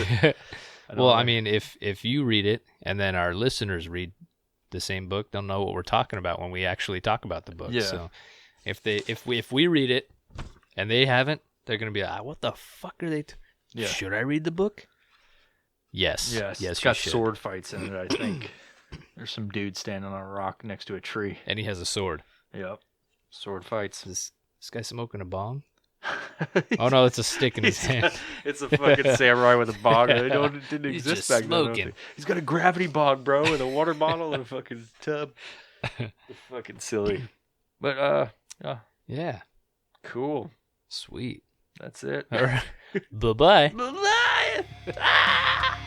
Speaker 3: I
Speaker 2: mean, if you read it, and then our listeners read the same book, they'll know what we're talking about when we actually talk about the book.
Speaker 3: Yeah.
Speaker 2: So if we read it and they haven't, they're gonna be like, what the fuck are they?
Speaker 3: Yeah.
Speaker 2: Should I read the book? Yes.
Speaker 3: It's got sword fights in it. I think there's some dude standing on a rock next to a tree,
Speaker 2: and he has a sword.
Speaker 3: Yep. Sword fights.
Speaker 2: This guy smoking a bong? Oh no, it's a stick in his hand.
Speaker 3: It's a fucking samurai with a bong. It didn't exist back then. He's got a gravity bong, bro, with a water bottle and a fucking tub. It's fucking silly. But
Speaker 2: yeah.
Speaker 3: Cool.
Speaker 2: Sweet.
Speaker 3: That's it.
Speaker 2: All right. Bye-bye.
Speaker 3: Bye-bye.